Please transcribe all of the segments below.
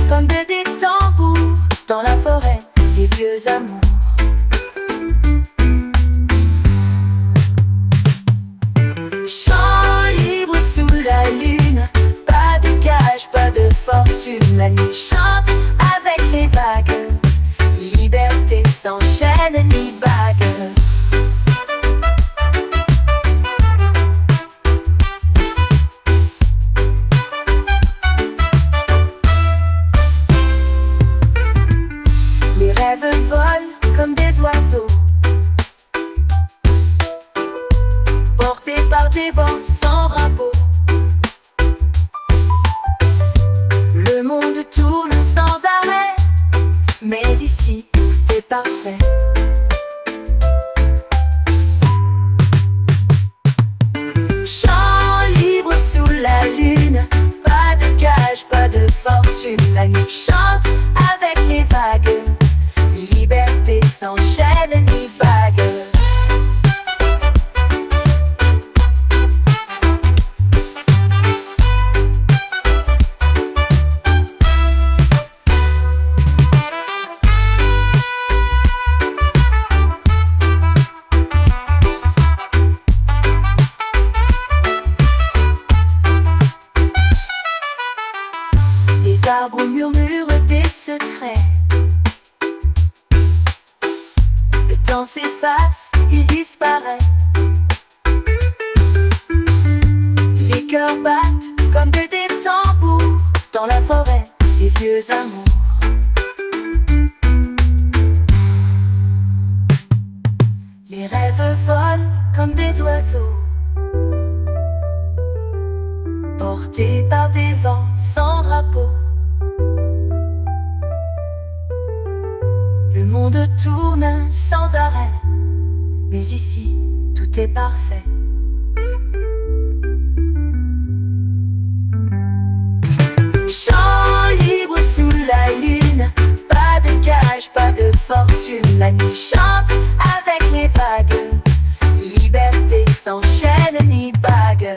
comme des tambours dans la forêt, les vieux amours. Chant libre sous la lune, pas de cage, pas de fortune. La nuit chante avec les vagues, liberté sans chaîne ni bague. Les rêves volent comme des oiseaux, portés par des vents sans rabot. Le monde tourne sans arrêt, mais ici, c'est parfait. Chant libre sous la lune, pas de cage, pas de fortune. La nuit chante avec les vagues, liberté sans chaîne ni bague. Les arbres murmurent des secrets. Le temps s'efface, il disparaît. Les cœurs battent comme des tambours dans la forêt, les vieux amours. Les rêves volent comme des oiseaux, portés par des vents sans drapeau. Le monde tourne sans arrêt, mais ici, tout est parfait. Chant libre sous la lune, pas de cage, pas de fortune. La nuit chante avec les vagues, liberté sans chaîne ni bague.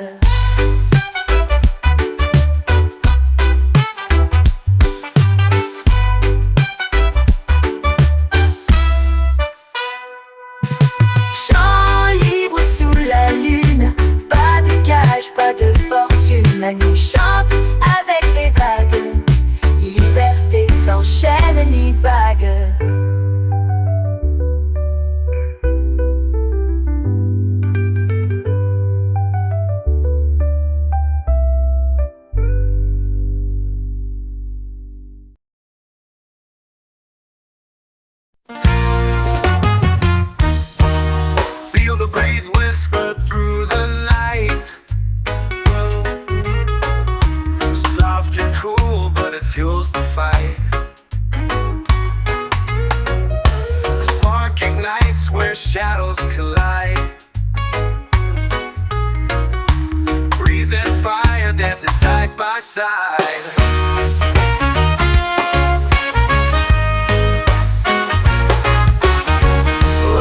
Pas de fortune, la nuit chante avec les vagues, liberté sans chaîne ni bague. Feel the breeze whisper through the night. Soft and cool, but it fuels the fight. The spark ignites where shadows collide. Breeze and fire dancing side by side.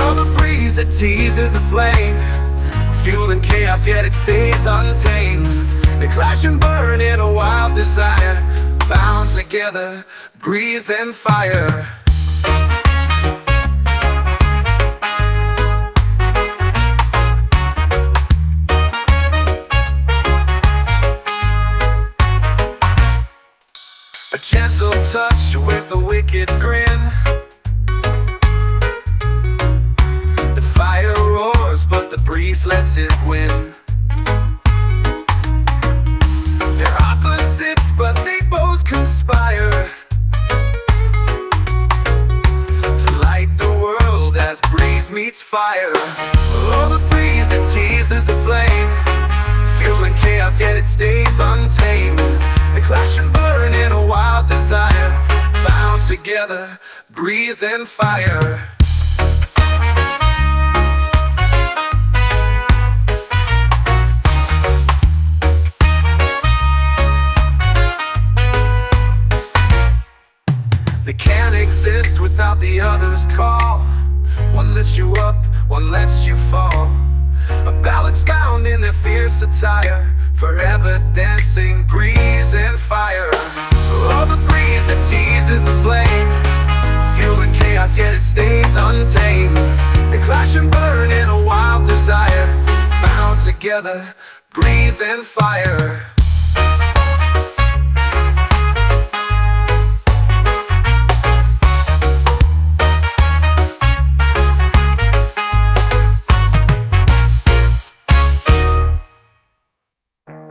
Oh, the breeze that teases the flame, fueling chaos yet it stays untamed. They clash and burn in a wild desire, bound together, breeze and fire. A gentle touch with a wicked grin. The fire roars, but the breeze lets it win. They're opposites, but they both conspire to light the world as breeze meets fire. Oh, the breeze, it teases the flame, fueling chaos, yet it stays untamed. They clash and burn in a wild desire, bound together, breeze and fire. They can't exist without the other's call. One lifts you up, one lets you fall. A balance bound in their fierce attire, forever dancing, breeze and fire. Oh, the breeze that teases the flame, fueling chaos yet it stays untamed. They clash and burn in a wild desire, bound together, breeze and fire.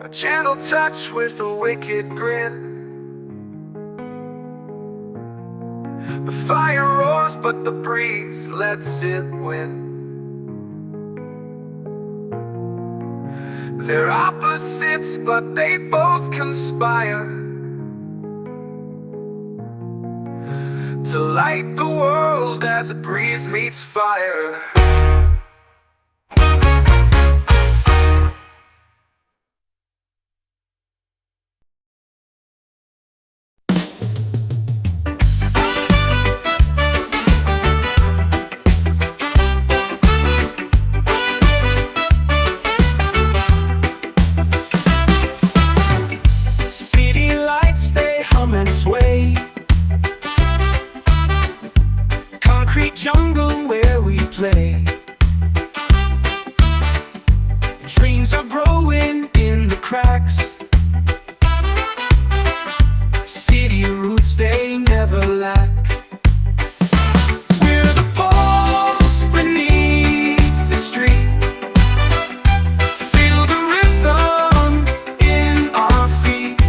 A gentle touch with a wicked grin. The fire roars but the breeze lets it win. They're opposites but they both conspire to light the world as a breeze meets fire. Jungle where we play. Dreams are growing in the cracks. City roots, they never lack. We're the pulse beneath the street. Feel the rhythm in our feet.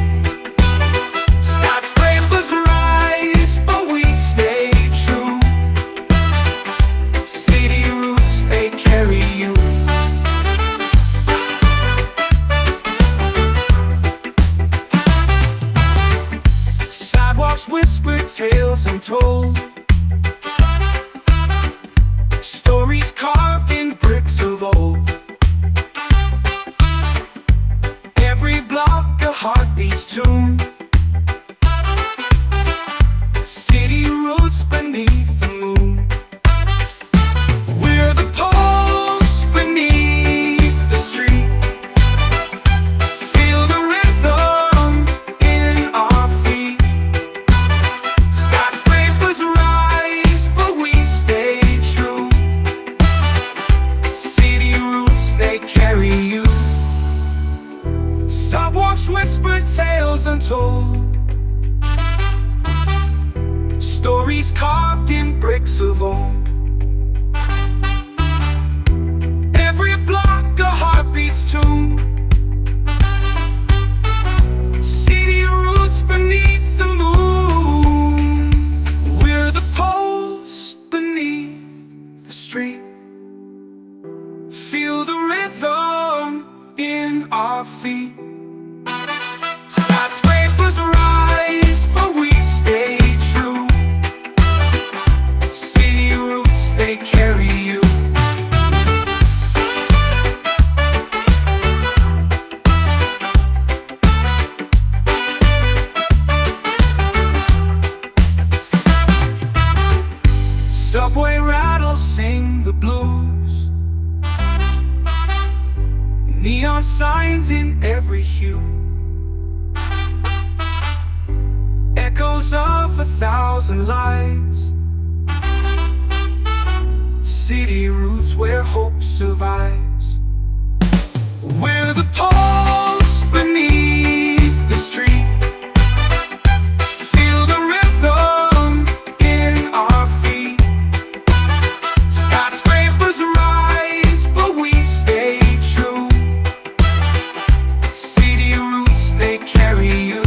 Skyscrapers rise, but we stay true. City roots, they carry you. Sidewalks whisper tales untold. Stories carved in bricks of old. Every block a heartbeat's tune. City roots beneath the moon. We're the pulse beneath the street. Feel the rhythm in our feet. Skyscrapers rise, but we stay true. City roots, they carry you. Sidewalks whisper tales untold. Stories carved in bricks of old. Every block a heartbeat's tune. City roots beneath the moon. We're the pulse beneath the street. Feel the rhythm in our feet. Skyscrapers rise, but we stay true. City roots, they carry you. Subway rattles sing the blues. Neon signs in every hue. Echoes of 1,000 lives. City roots where hope survives. We're the pulse beneath the street. Feel the rhythm in our feet. Skyscrapers rise, but we stay true. City roots, they carry you.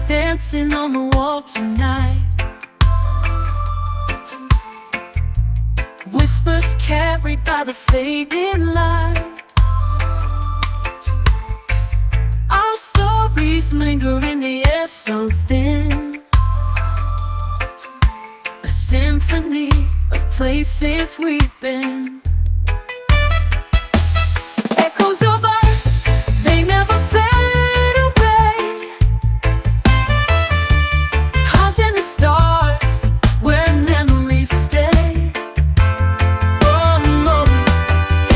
Dancing on the wall tonight. Whispers carried by the fading light. Our stories memories linger in the air so thin. A symphony of places we've been. Echoes of us, they never fade away. Carved in the stars, where memories stay. Oh no,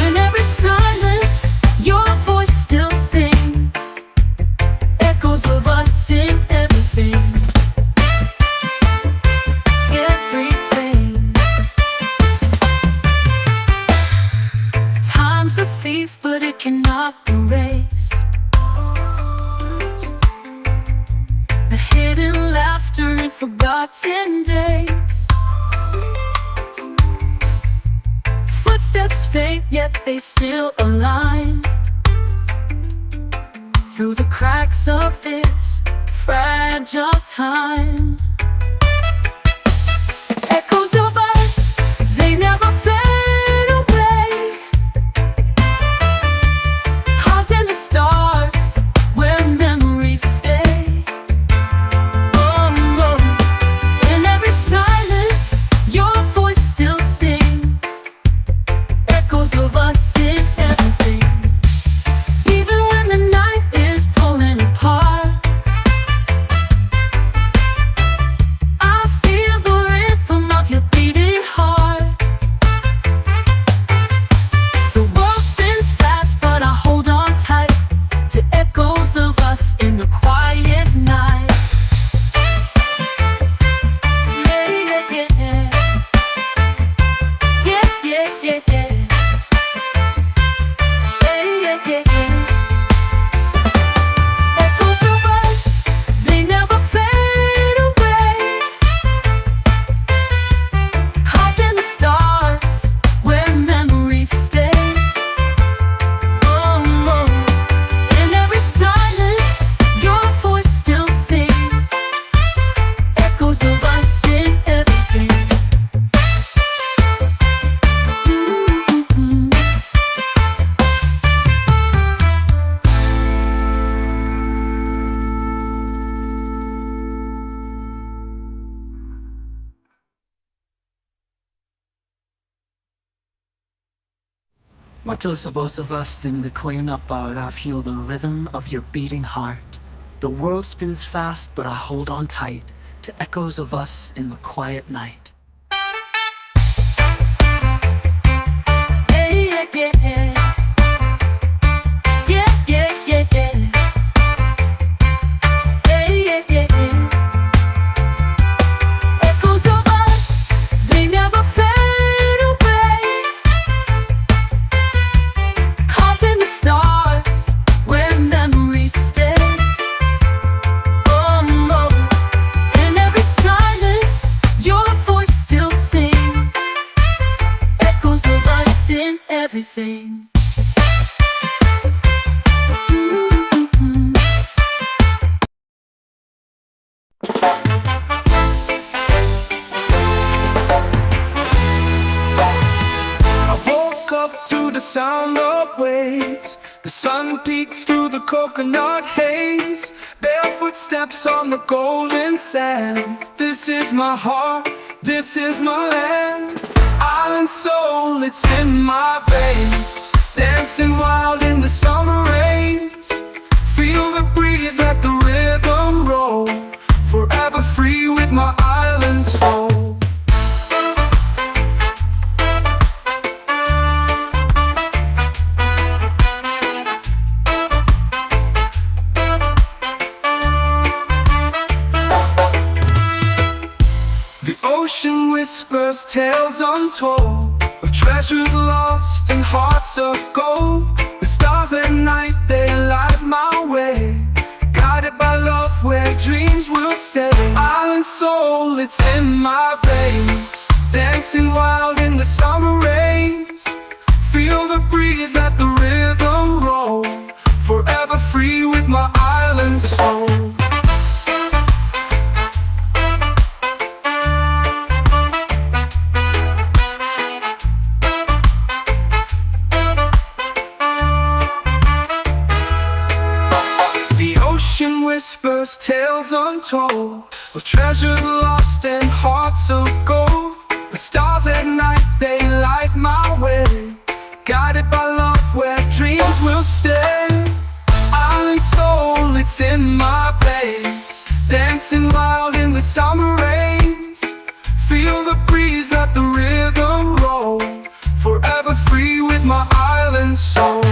in every silence, your voice still sings. Echoes of us in everything. Everything. Time's a thief, but it cannot erase the hidden laughter in forgotten days. Footsteps fade, yet they still align through the cracks of this fragile time. Echoes of us, they never fade away. Carved in the stars, where memories stay. Oh no, in every silence, your voice still sings. Echoes of us in everything. Even when the night is pulling apart, I feel the rhythm of your beating heart. The world spins fast, but I hold on tight to echoes of us in the quiet night. Yeah, yeah, yeah. Yeah, yeah, yeah, yeah. Yeah, yeah, yeah, yeah. Echoes of us, they never fade away. Carved in the stars, where memories stay. Oh no, in every silence, your voice still sings. Echoes of us in everything. Muchos of us in the clean-up bar, I feel the rhythm of your beating heart. The world spins fast, but I hold on tight to echoes of us in the quiet night. Yeah, yeah, yeah, yeah. Yeah, yeah, yeah, yeah. Yeah, yeah, yeah, yeah. Echoes of us, they never fade away. Carved in the stars, where memories stay. Oh no, in every silence, your voice still sings. Echoes of us in everything. I woke up to the sound of waves. The sun peeks through the coconut haze. Barefoot steps on the golden sand. This is my heart, this is my land. Island soul, it's in my veins. Dancing wild in the summer rains. Feel the breeze, let the rhythm roll. Forever free with my island soul. The ocean whispers tales untold of treasures lost and hearts of gold. The stars at night, they light my way. Guided by love where dreams will stay. Island soul, it's in my veins. Dancing wild in the summer rains. Feel the breeze, let the rhythm roll. Forever free with my island soul. us tales untold of treasures lost and hearts of gold. The stars at night, they light my way, guided by love where dreams will stay. Island soul, it's in my veins, dancing wild in the summer rains. Feel the breeze, let the rhythm roll, forever free with my island soul.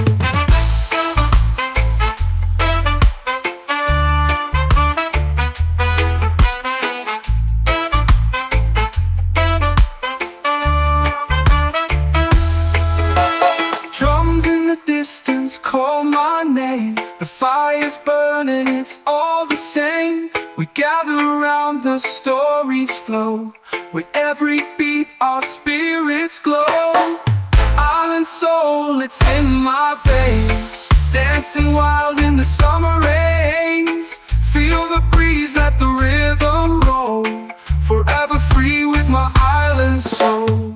Drums in the distance call my name, the fire's burning, it's all the same. We gather around, the stories flow, with every beat our spirits glow. Island soul, it's in my veins, dancing wild in the summer rains. Feel the breeze, let the rhythm roll, forever free with my island soul.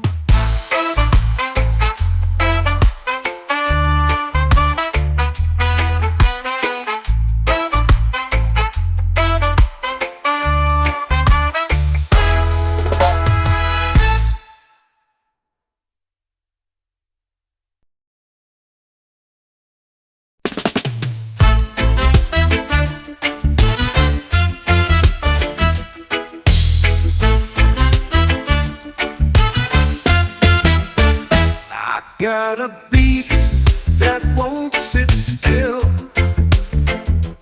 Got a beat that won't sit still,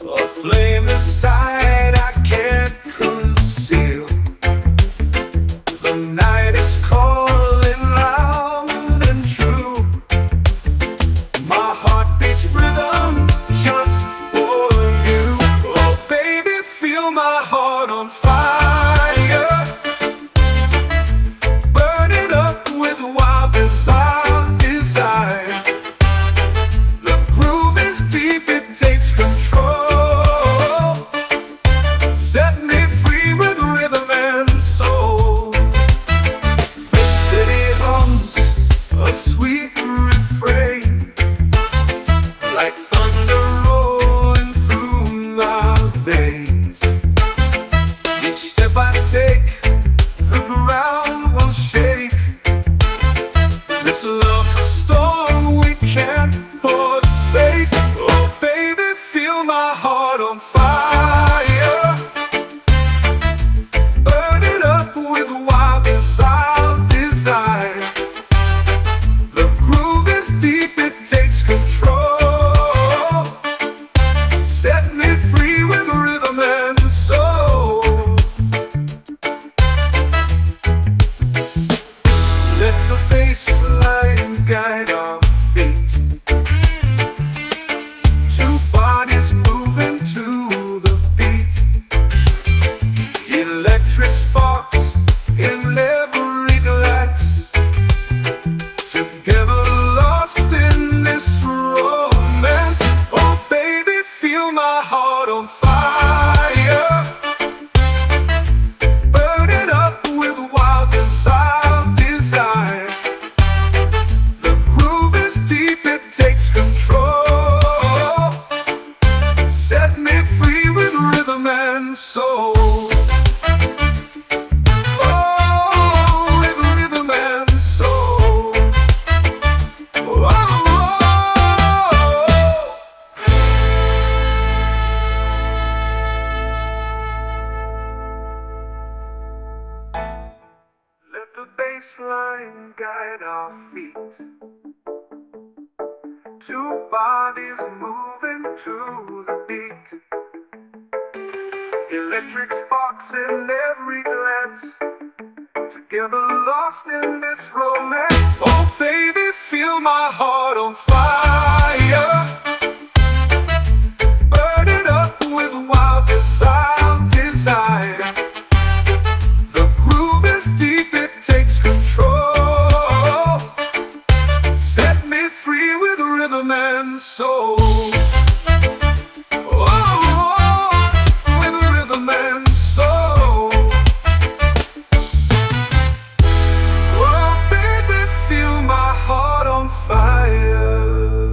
a flame inside I can't conceal. The night is calling loud and true. My heart beats rhythm just for you. Oh baby, feel my heart on fire, burn it up with wild desire. The groove is deep, it takes control. Set me free with rhythm and soul. The city hums a sweet refrain, like thunder rolling through my veins. Each step I take, the ground will shake. This love's a storm we can't forsake. Oh baby, feel my heart on fire, burn it up with wild desire. The groove is deep, it takes control. Set me free with rhythm and soul. Let the bass line guide our feet, two bodies moving to the beat. Electric sparks in every glance, together lost in this romance. Oh baby, feel my heart on fire, burn it up with wild desire. The groove is deep, it takes control. Set me free with rhythm and soul. Oh, with rhythm and soul. Oh, let the bass line guide our feet, two bodies moving to the beat. Electric sparks in every glance, together lost in this romance. Oh baby, feel my heart on fire, burn it up with wild desire. The groove is deep, it takes control. Set me free with rhythm and soul. Oh, with rhythm and soul. Oh baby, feel my heart on fire.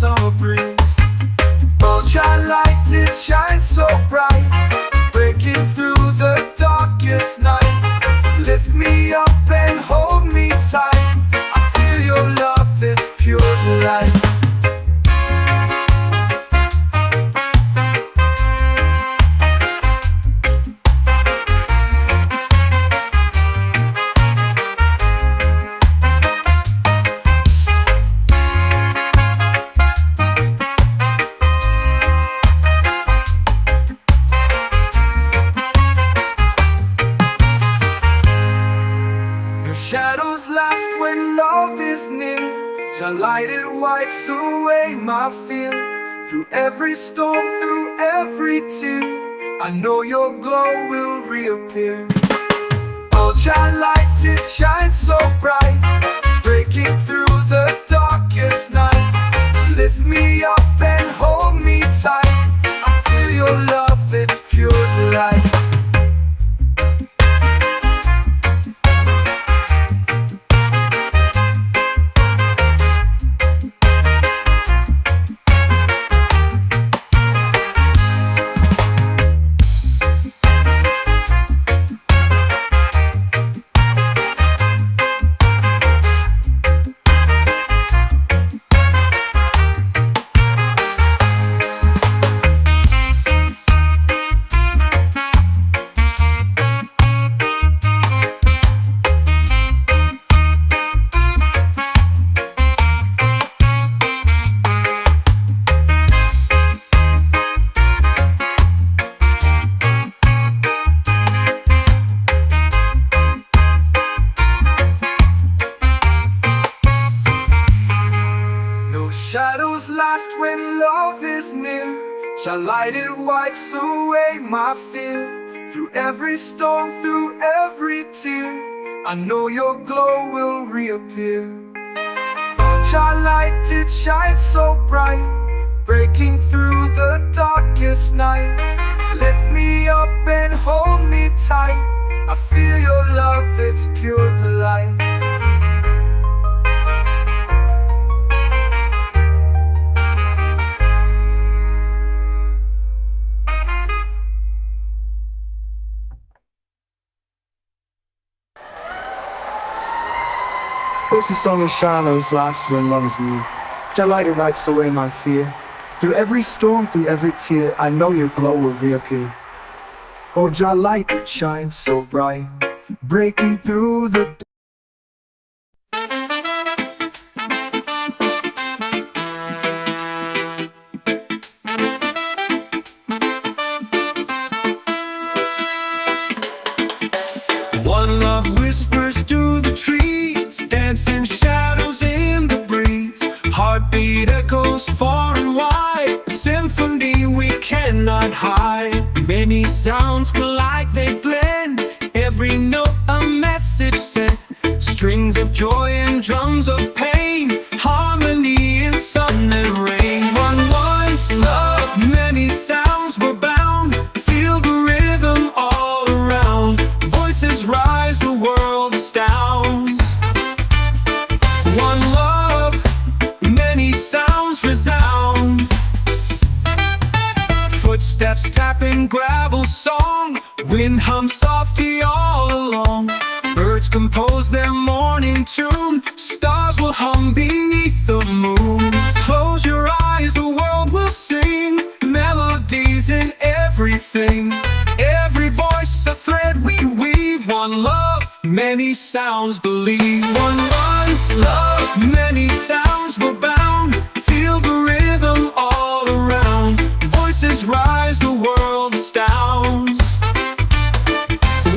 summer breeze. Oh, Jah light, it shines so bright, breaking through the darkest night. Lift me up and hold me tight. I feel your love, it's pure delight. Shadows last when love is near. The light, it wipes away my fear. Through every storm, through every tear, I know your glow will reappear. Oh, Jah light, it shines so bright, breaking through the darkest night. Lift me up and hold me tight. I feel your love, it's pure delight. Shadows last when love is near. Shall light, it wipes away my fear. Through every storm, through every tear, I know your glow will reappear. Shall light, it shines so bright, breaking through the darkest night. Lift me up and hold me tight. I feel your love, it's pure delight. This is song of shadows last when love is near. Jah light, it wipes away my fear. Through every storm, through every tear, I know your glow will reappear. Oh, Jah light, it shines so bright, breaking through the One love whispers through the trees, dancing shadows in the breeze. Heartbeat echoes far and wide, a symphony we cannot hide. Many sounds collide, they blend, every note a message sent. Strings of joy and drums of pain, harmony in sun and rain. One love, many sounds were bound, feel the rhythm all around. Voices rise, the world astounds. One love, many sounds resound. Footsteps tapping gravel song, wind hums softly all along. Birds compose their morning tune, stars will hum beneath the moon. Close your eyes, the world will sing, melodies in everything. Every voice a thread we weave. One love, many sounds believe. One love, many sounds were bound, feel the rhythm all around. Voices rise, the world astounds.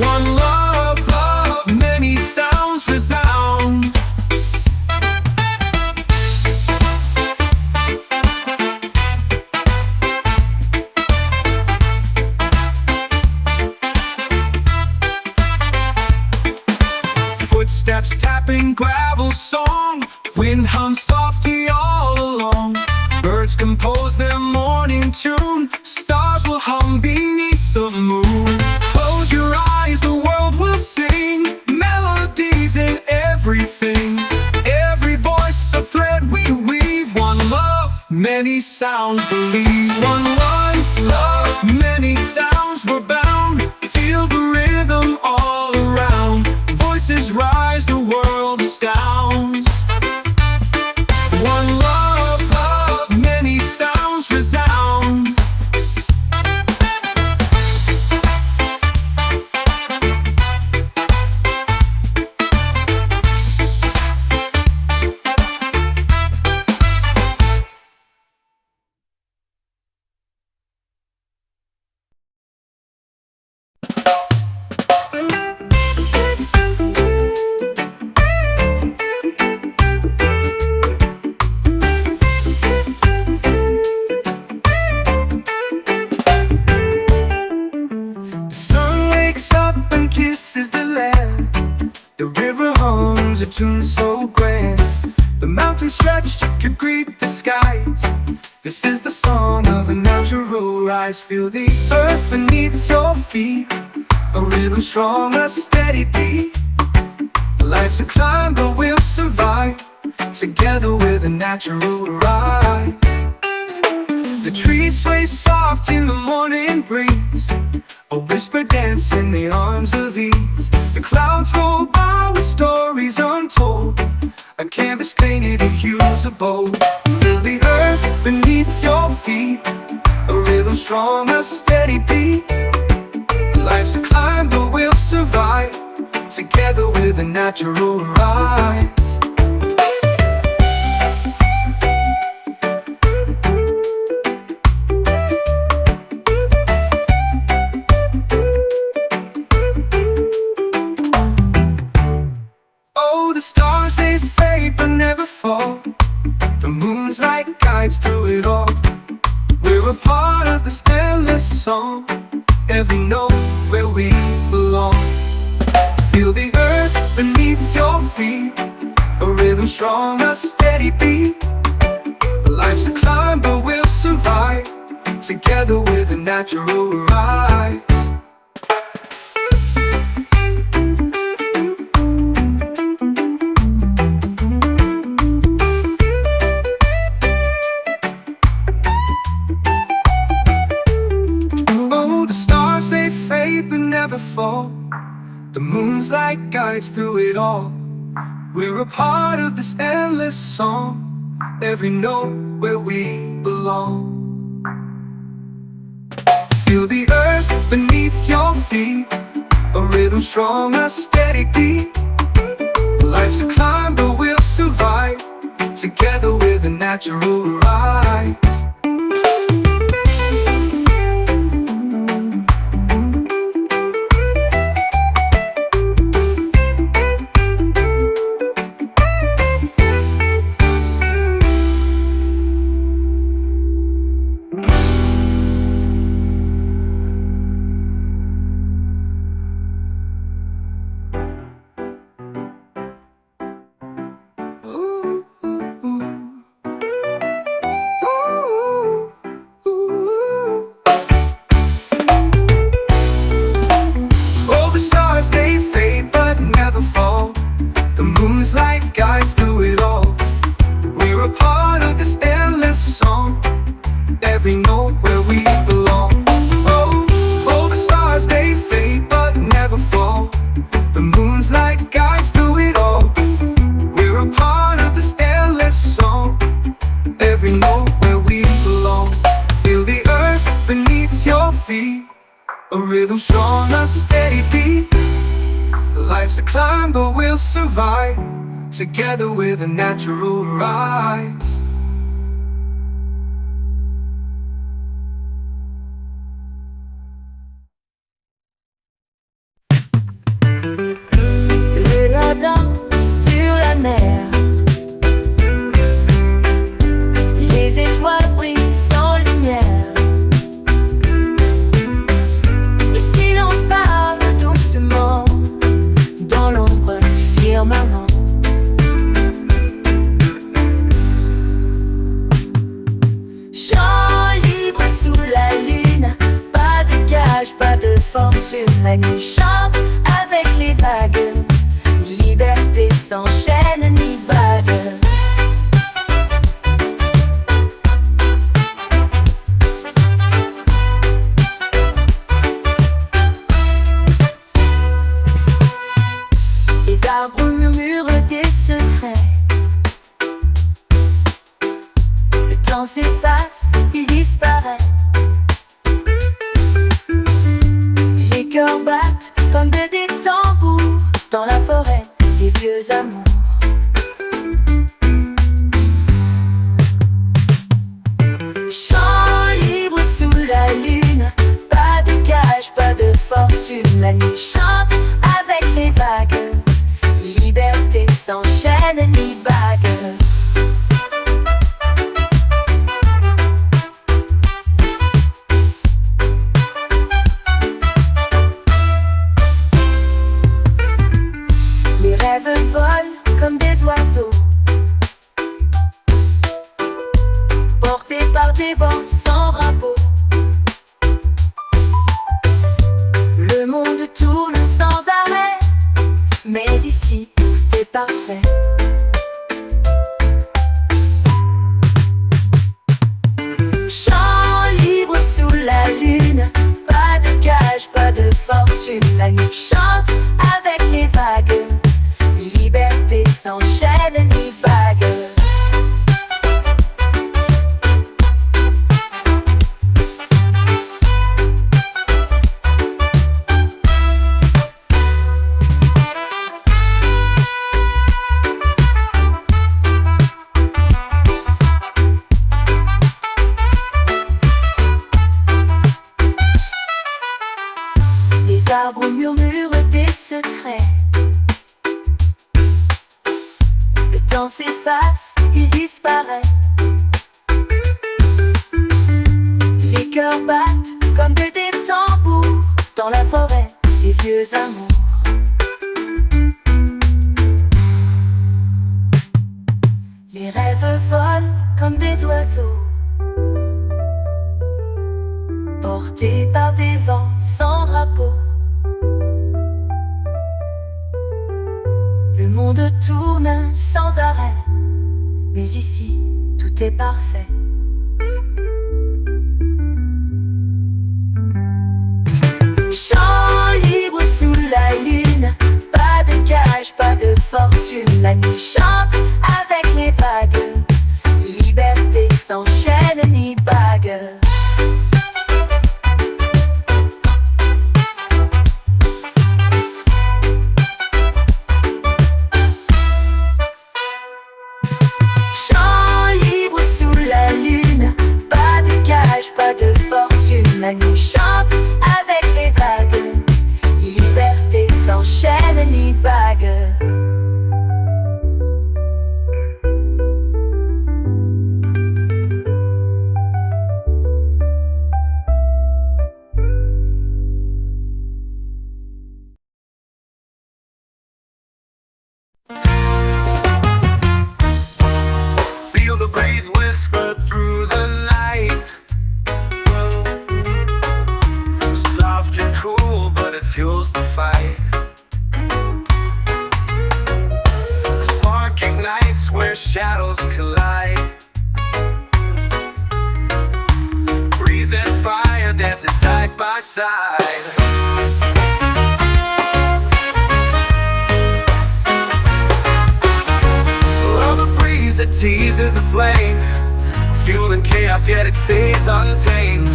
One love, many sounds resound. Footsteps tapping gravel song, wind hums softly all along. Birds compose their morning tune, stars will hum beneath the moon. Close your eyes, the world will sing, melodies in everything. Every voice a thread we weave. One love, many sounds. Believe one life, love, many sounds we're bound. Feel the rhythm all around. Voices rise, the world astounds. One love, love, many sounds resound. The sun wakes up and kisses the land. The river hums a tune so grand. The mountains stretch to greet the skies. This is the song of a natural rise. Feel the earth beneath your feet, a rhythm strong, a steady beat. Life's a climb, but we'll survive together with a natural rise. The trees sway soft in the morning breeze, a whisper dance in the arms of ease. The clouds roll by with stories untold, a canvas painted in hues of bold. Feel the earth beneath your feet, a rhythm strong, a steady beat. Life's a climb, but we'll survive together with a natural rise. Oh, the stars, they fade but never fall. The moon's like guides through it all. We're a part of this endless song, every note where we belong. Feel the earth beneath your feet, a rhythm strong, a steady beat. Life's a climb, but we'll survive together with a natural rise. Oh, the stars, they fade but never fall. The moon's like guides through it all. We're a part of this endless song, every note where we belong. Feel the earth beneath your feet, a rhythm strong, a steady beat. Life's a climb, but we'll survive together with a natural rise. A rhythm strong, a steady beat. Life's a climb, but we'll survive together with a natural rise. Les radars sur la mer, les étoiles brillent sans lumière. Le silence parle doucement dans l'ombre du firmament. Chant libre sous la lune, pas de gage, pas de fortune. La nuit chante avec les vagues, liberté sans chaîne ni bague. il disparaît. Les cœurs battent comme des tambours dans la forêt des vieux amours. Chant libre sous la lune, pas de cage, pas de fortune. La nuit chante avec les vagues, liberté sans chaîne ni bague. Les rêves volent comme des oiseaux, portés par des vents sans repos. Le monde tourne sans arrêt, mais ici, c'est parfait. Chant libre sous la lune, pas de cage, pas de fortune. La nuit chante avec les vagues, liberté sans chaîne ni bague. Les arbres murmurent des secrets. Le temps s'efface, il disparaît. Les cœurs battent comme des tambours dans la forêt des vieux amours. Les rêves volent comme des oiseaux, portés par des vents sans drapeau. Le monde tourne sans arrêt, mais ici, tout est parfait. Chant libre sous la lune, pas de cage, pas de fortune. La nuit chante avec les vagues, liberté sans chaîne ni bague. Pas de fortune, la nuit chante avec les vagues, liberté sans chaîne ni bague. Feel the breeze whisper through the night. Soft and cool, but it fuels the fight. Spark ignites where shadows collide. Breeze and fire dancing side by side. Oh, the breeze that teases the flame, fueling chaos yet it stays untamed.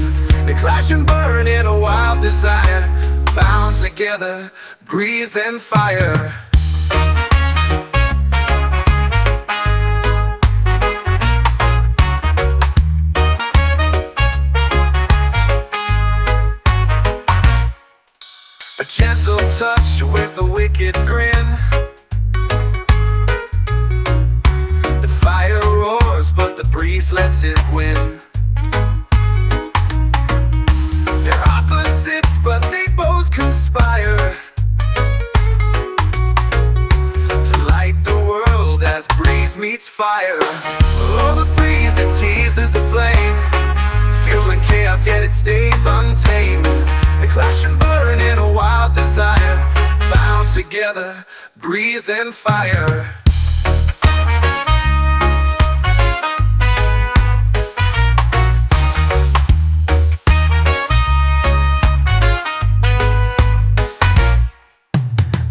They clash and burn in a wild desire, bound together, breeze and fire. A gentle touch with a wicked grin. The fire roars, but the breeze lets it win. They're opposites, but they both conspire to light the world as breeze meets fire. Oh, the breeze, it teases the flame, fueling chaos, yet it stays untamed. They clash and burn in a wild desire, bound together, breeze and fire.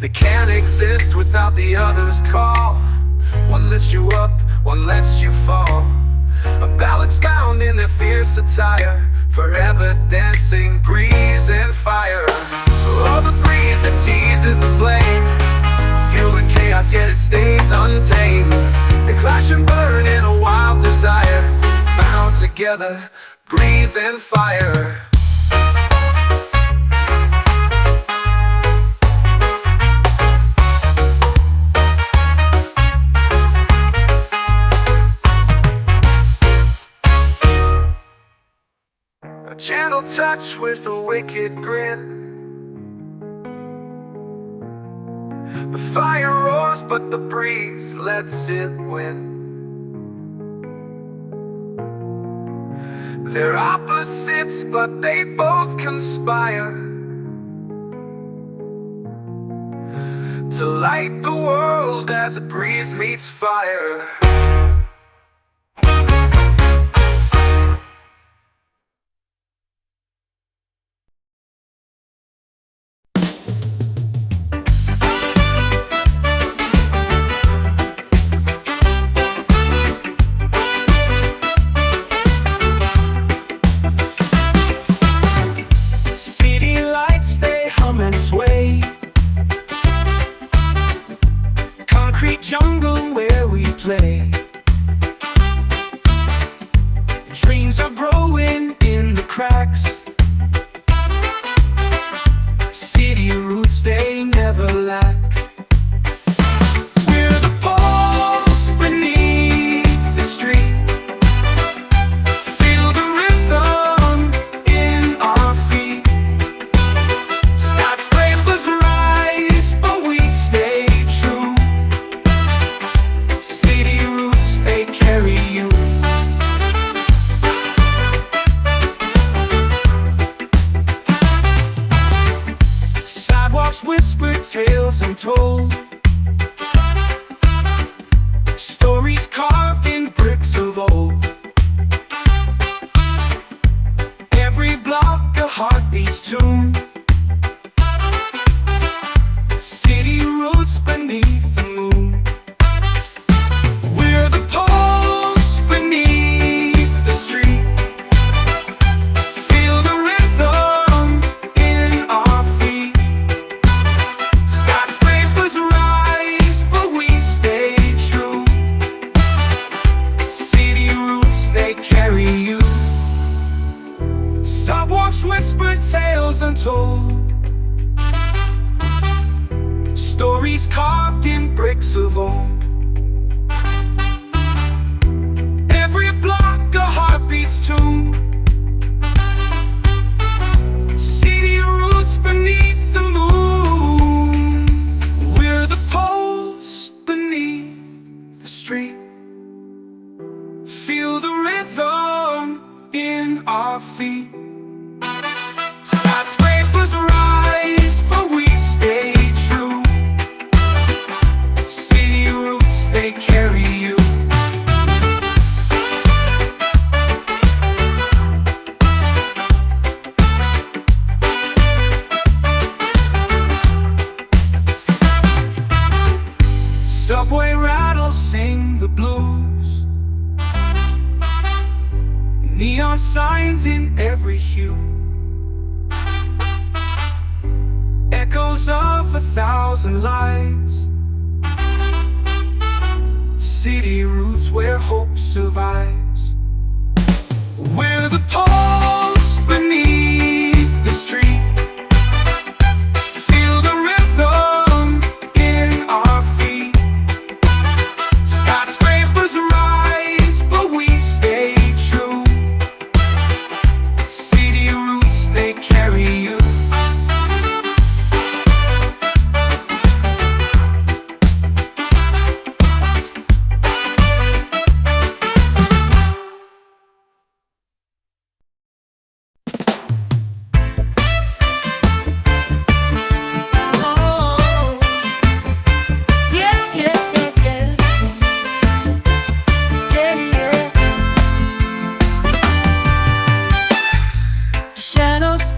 They can't exist without the other's call. One lifts you up, one lets you fall. A balance bound in their fierce attire, forever dancing breeze and fire. Oh, the breeze that teases the flame, fueling chaos yet it stays untamed. They clash and burn in a wild desire, bound together, breeze and fire. A gentle touch with a wicked grin. The fire roars but the breeze lets it win. They're opposites but they both conspire to light the world as a breeze meets fire. Jungle where we play. Dreams are growing in the cracks. City roots, they never lack. We're the pulse beneath the street. Feel the rhythm in our feet. Skyscrapers rise, but we stay true. City roots, they carry you. Sidewalks whisper tales untold. Stories carved in bricks of old. Every block a heartbeat's tune. City roots beneath the moon. We're the pulse beneath the street. Feel the rhythm in our feet. Skyscrapers rise, but we stay true. City roots, they carry you. Sidewalks whisper tales untold. Stories carved in bricks of old. Every block a heartbeat's tune. City roots beneath the moon. We're the pulse beneath the street. Feel the rhythm in our feet. Skyscrapers rise, but we stay true. City roots, they carry you. Subway rattles sing the blues. Neon signs in every hue. Echoes of 1,000 lives. City roots where hope survives. We're the pulse beneath the street. Feel the rhythm in our feet. Skyscrapers rise, but we stay true. City roots, they carry you.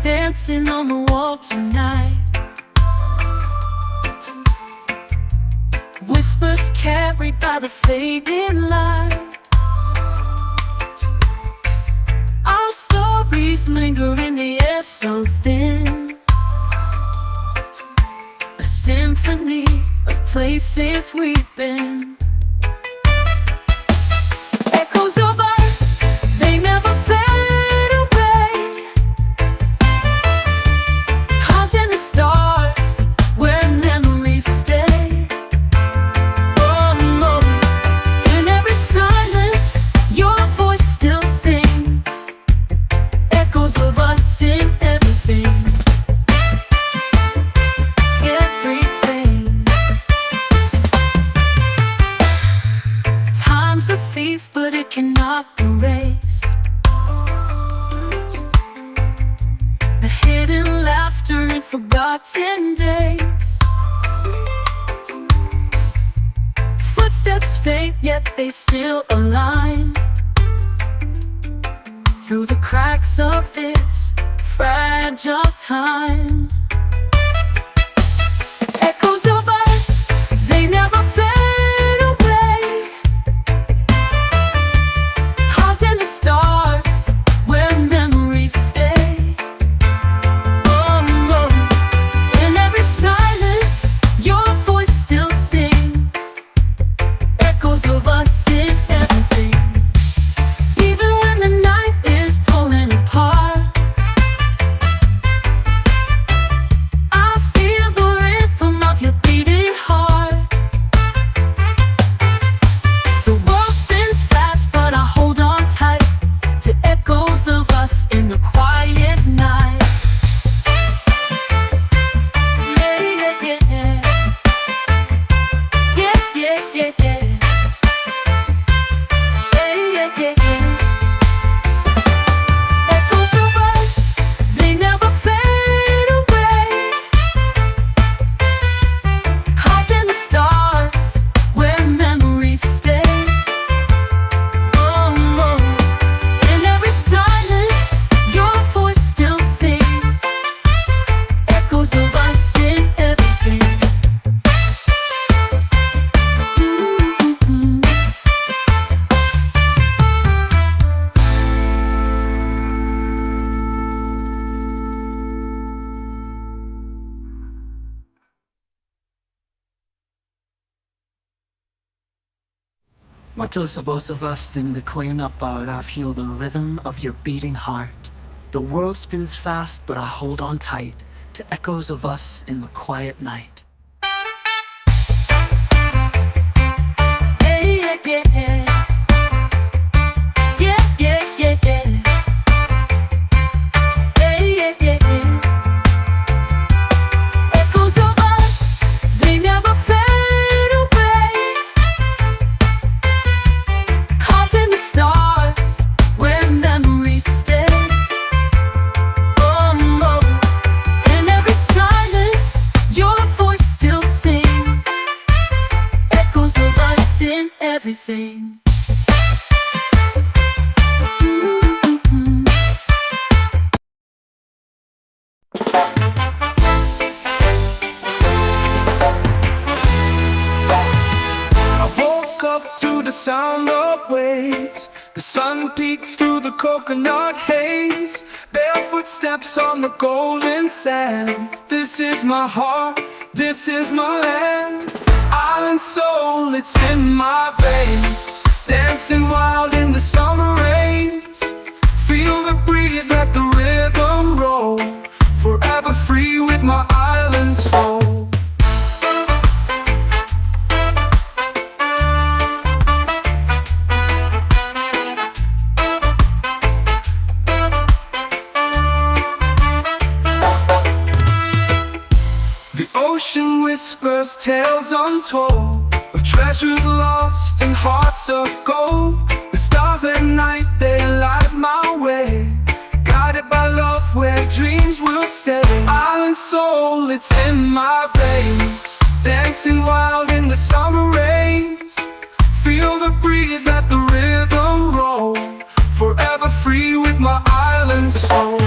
Dancing on the wall tonight. Whispers carried by the fading light. Memories linger in the air so thin, a symphony of places we've been. Echoes of us, they never fade away, carved in the stars where memories stay. Oh no, in every silence your voice still sings, echoes of us in everything. Everything. Time's a thief, but it cannot erase the hidden laughter in forgotten days. Footsteps fade, yet they still align through the cracks of this fragile time. Echoes of us, they never fade away, carved in the stars where memories stay. Oh no, in every silence your voice still sings, echoes of us in everything. Even when the night is pulling apart, I feel the rhythm of your beating heart. The world spins fast, but I hold on tight to echoes of us in the quiet night. Yeah, yeah, yeah. Yeah, yeah, yeah, yeah. Yeah, yeah, yeah. Echoes of us, they never fade away, carved in the stars where memories stay. Oh no, in every silence your voice still sings, echoes of us in everything. What does both of us in the cleanup art? I feel the rhythm of your beating heart. The world spins fast, but I hold on tight to echoes of us in the quiet night. Hey, yeah, yeah, yeah. Yeah, yeah, yeah, yeah. Hey, yeah, yeah, yeah. Echoes of us, they never fade away, carved in the stars where memories stay. Oh no, in every silence your voice still sings, echoes of us in everything. I woke up to the sound of waves. The sun peeks through the coconut haze. Barefoot steps on the golden sand. This is my heart, this is my land. Island soul, it's in my veins. Dancing wild in the summer rains. Feel the breeze, let the rhythm roll. Forever free with my island soul. The ocean whispers tales untold of treasures lost and hearts of gold. The stars at night, they light my way, guided by love where dreams will stay. Island soul, it's in my veins. Dancing wild in the summer rains. Feel the breeze, let the rhythm roll. Forever free with my island soul.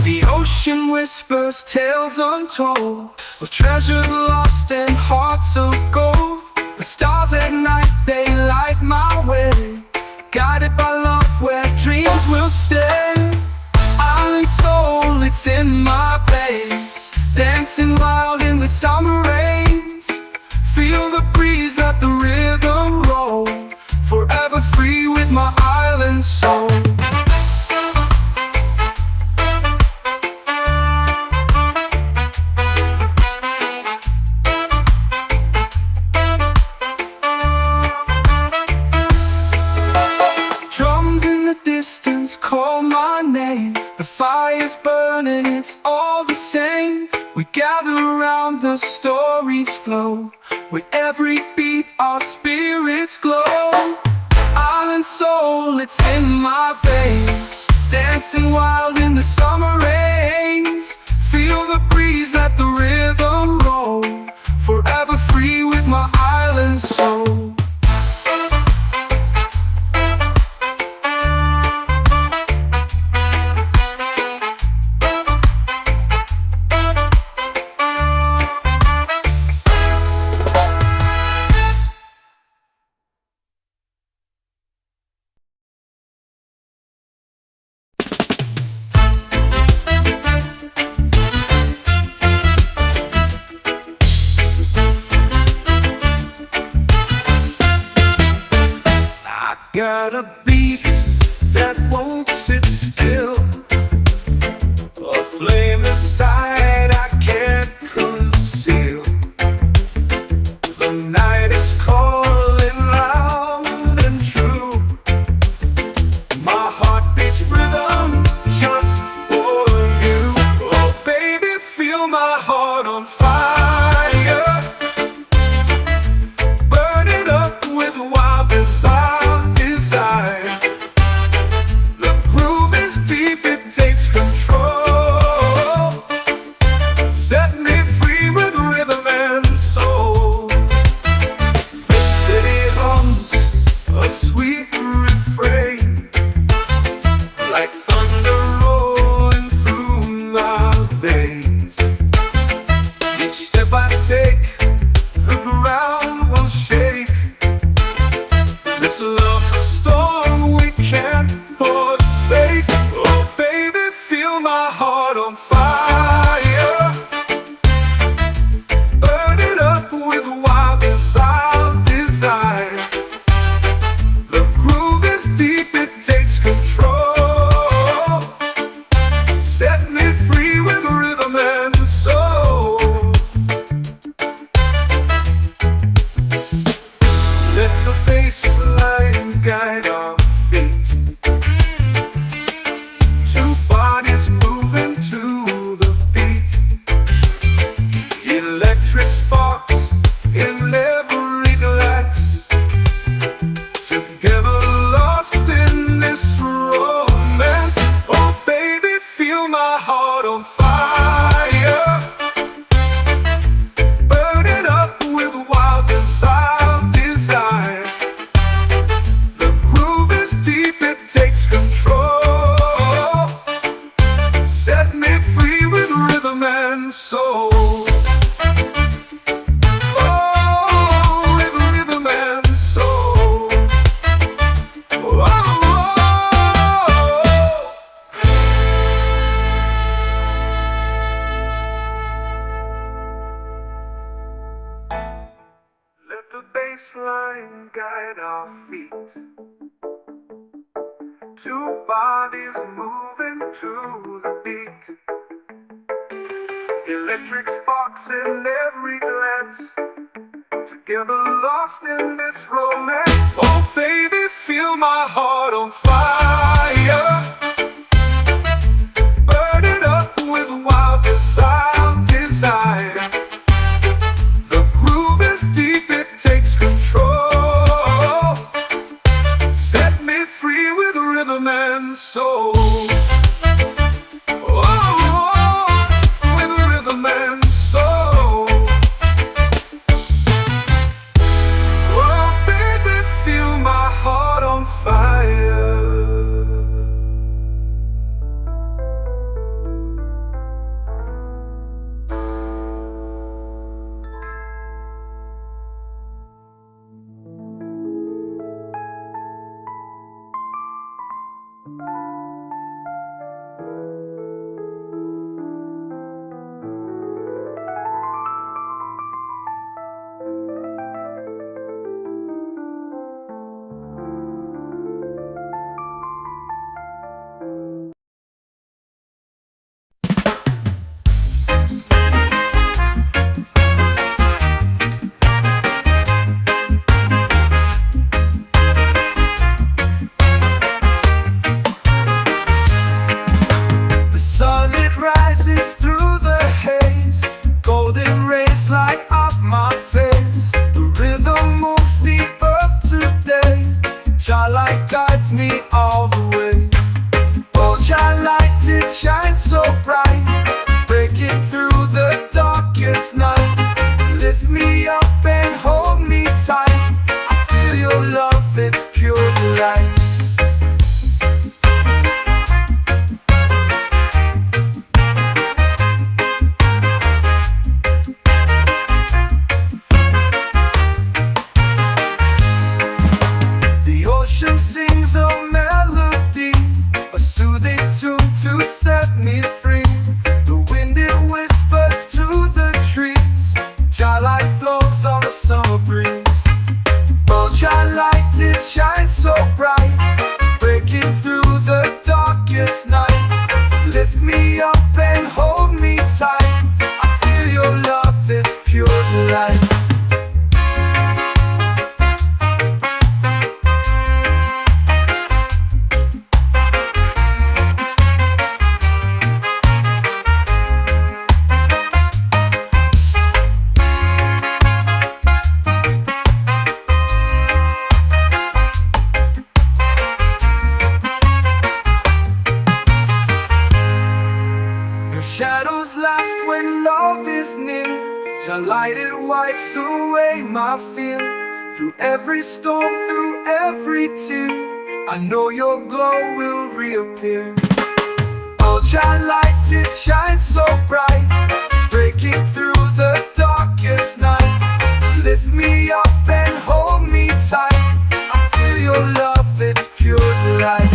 The ocean ocean whispers tales untold of treasures lost and hearts of gold. The stars at night, they light my way, guided by love where dreams will stay. Island soul, it's in my veins, dancing wild in the summer rains. Feel the breeze, let the rhythm roll, forever free with my island soul. Drums in the distance call my name. The fire's burning, it's all the same. We gather around, the stories flow. With every beat our spirits glow. Island soul, it's in my veins, dancing wild in the summer rains. Feel the breeze, let the rhythm roll, forever free with my island soul. Got a beat that won't sit still, a flame inside I can't conceal. The night is calling loud and true. My heart beats rhythm just for you. Oh baby, feel my heart on fire, burning up with wild desire. The groove is deep, it takes control. Set me free with rhythm and soul. The city hums a sweet refrain, like thunder rolling through my veins. Each step I take, the ground will shake. This love's a storm we can't forsake. Oh baby, feel my heart on fire, burning up with wild desire. The groove is deep, it takes control. Set me free with rhythm and soul. Let the bass line guide our feet, two bodies moving to the beat. Electric sparks in every glance, together lost in this romance. Oh baby, feel my heart on fire, burning up with wild desire. The groove is deep, it takes control. Set me free with rhythm and soul. Oh, with rhythm and soul. Oh, let the bass line guide our feet, two bodies moving to the beat. Electric sparks in every glance, together lost in this romance. Oh baby, feel my heart on fire, burning up with wild desire. The groove is deep, it takes control. Set me free with rhythm and soul. Oh, with rhythm and soul. Oh baby, feel my heart on fire. rises through the haze, golden rays light up my face. The rhythm moves the earth today, Jah light guides me all the way. Oh, Jah light, it shines so bright, breaking through the darkest night. Lift me up and hold me tight, I feel your love, it's pure delight. The ocean sings a melody, a soothing tune to set me free. The wind, it whispers to the trees, Jah light flows on the summer breeze. Oh, Jah light, it shines so bright, breaking through the darkest night. Lift me up and hold me tight, I feel your love, it's pure delight. Shadows last when love is near, Jah light, it wipes away my fear. Through every storm, through every tear, I know your glow will reappear. Oh, Jah light, it shines so bright, breaking through the darkest night. Lift me up and hold me tight, I feel your love, it's pure delight.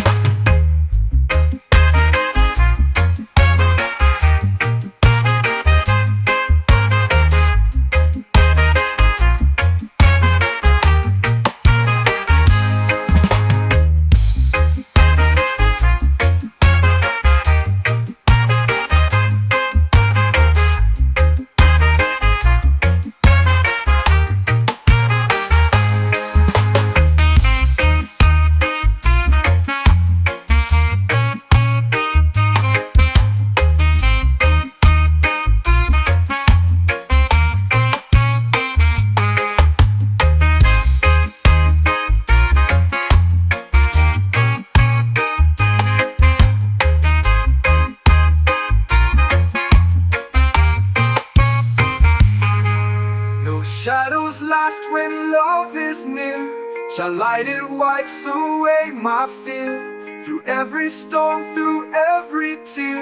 Shadows last when love is near, Jah light, it wipes away my fear. Through every storm, through every tear,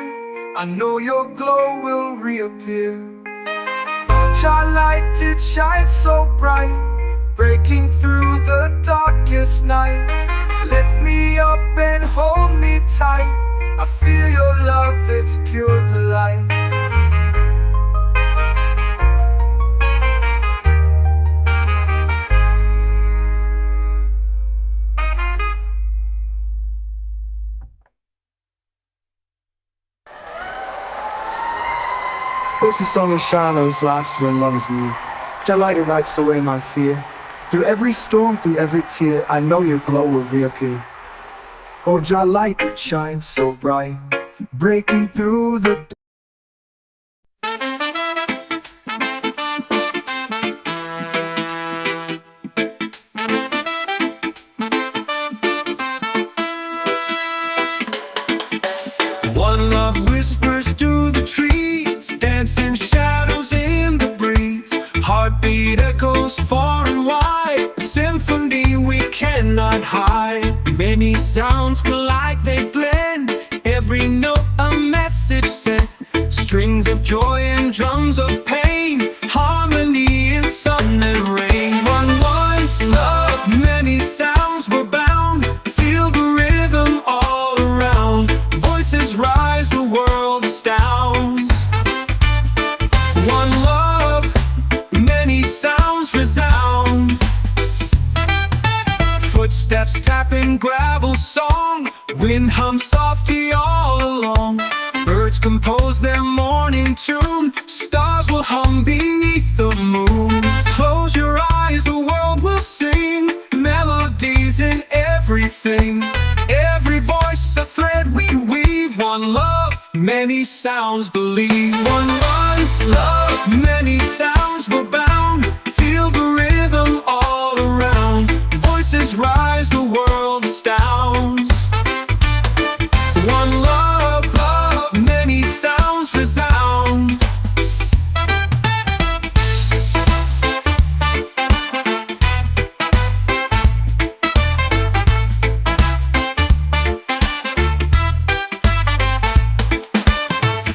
I know your glow will reappear. Jah light, it shines so bright, breaking through the darkest night. Lift me up and hold me tight, I feel your love, it's pure delight. This is song of shadows last when love is near, Jah light, it wipes away my fear. Through every storm, through every tear, I know your glow will reappear. Oh, Jah light, it shines so bright, breaking through the One love whispers to the trees, dancing shadows in the breeze. Heartbeat echoes far and wide, a symphony we cannot hide. Many sounds collide, they blend, every note a message sent. Strings of joy and drums of pain, harmony in sun and rain. One love, many sounds were bound, feel the rhythm all around. Voices rise, the world astounds. One love, many sounds resound. Footsteps tapping gravel song, wind hums softly all along. Birds compose their morning tune, stars will hum beneath the moon. Close your eyes, the world will sing, melodies in everything. Every voice a thread we weave, one love, many sounds believe. One love, many sounds we're bound. Feel the rhythm all around. Voices rise, the world astounds. One love, many sounds resound.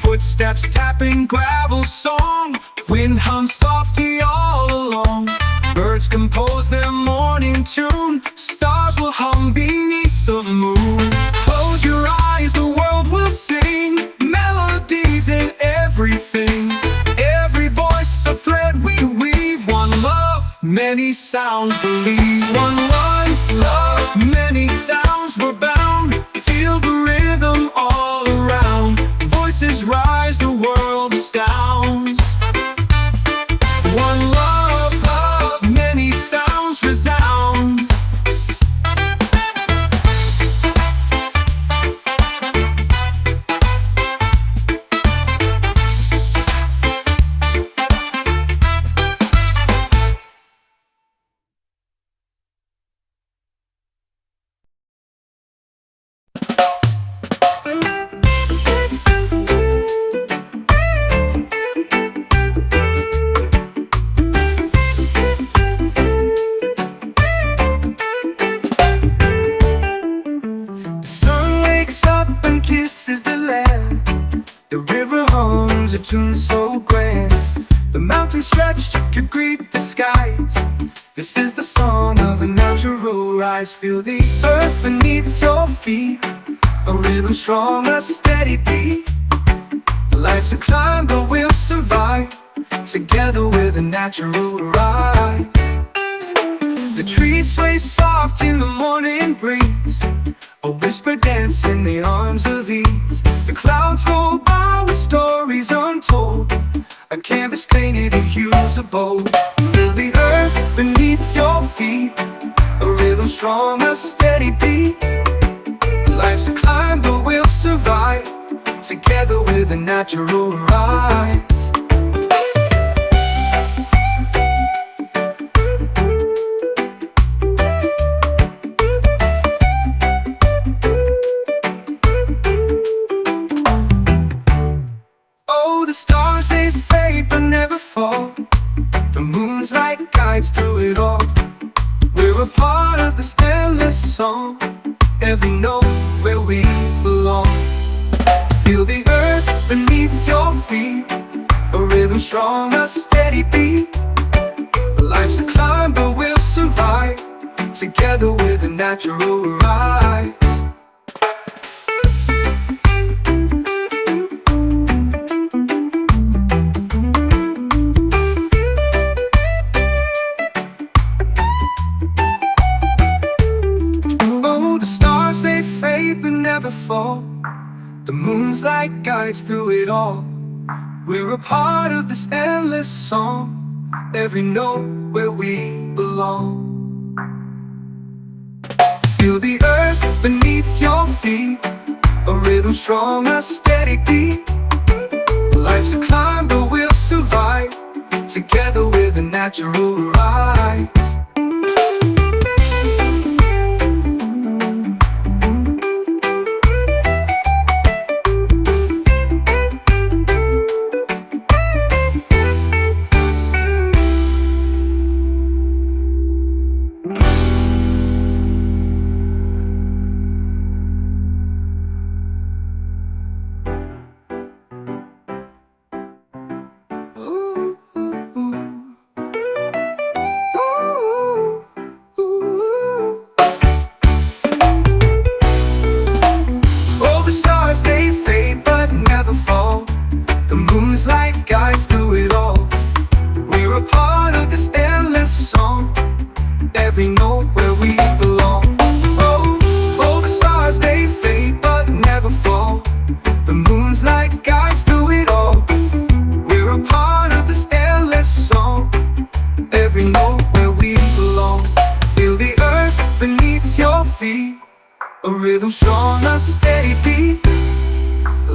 Footsteps tapping gravel song. Wind hums softly all along. Birds compose their morning tune. Stars will hum beneath the moon. Close your eyes, the world will sing. Melodies in everything. Every voice a thread we weave. One love, many sounds believe. One love, many sounds we're bound. Feel the rhythm all around. Voices rise, the world astounds. One love, many sounds resound. The sun wakes up and kisses the land. The river hums a tune so grand. The mountains stretch to greet the skies. This is the song of a natural rise. Feel the earth beneath your feet. A rhythm strong, a steady beat. Life's a climb, but we'll survive. Together with a natural rise. The trees sway soft in the morning breeze. A whisper dance in the arms of ease. The clouds roll by with stories untold. A canvas painted in hues of bold. Feel the earth beneath your feet. A rhythm strong, a steady beat. Life's a climb, but we'll survive. Together with a natural rise. Oh, the stars, they fade but never fall. The moon's like guides through it all. We're a part of this endless song. Every note where we belong. Feel the earth beneath your feet. A rhythm strong, a steady beat. Life's a climb, but we'll survive. Together with a natural rise. Oh, the stars, they fade but never fall. The moon's like guides through it all. We're a part of this endless song. Every note where we belong. Feel the earth beneath your feet. A rhythm strong, a steady beat. Life's a climb, but we'll survive. Together with a natural rise.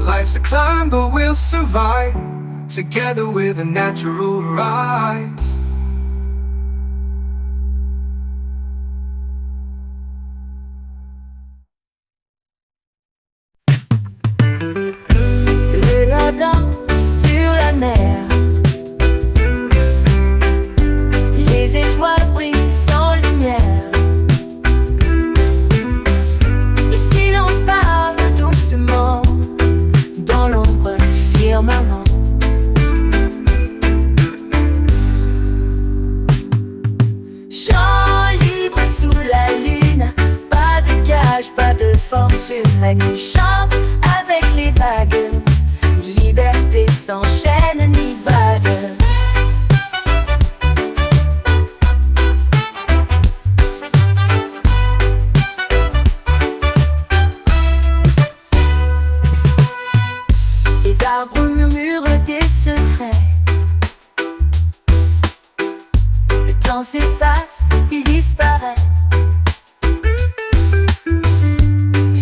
Life's a climb, but we'll survive together with a natural rise. Le ladin sur la mer, les étoiles brillent sans lumière. Le silence parle doucement dans l'ombre du firmament. Chant libre sous la lune, pas de cage, pas de fortune. La nuit chante avec les vagues, liberté sans chaîne ni bague. Les arbres murmurent des secrets. Le temps s'efface, il disparaît.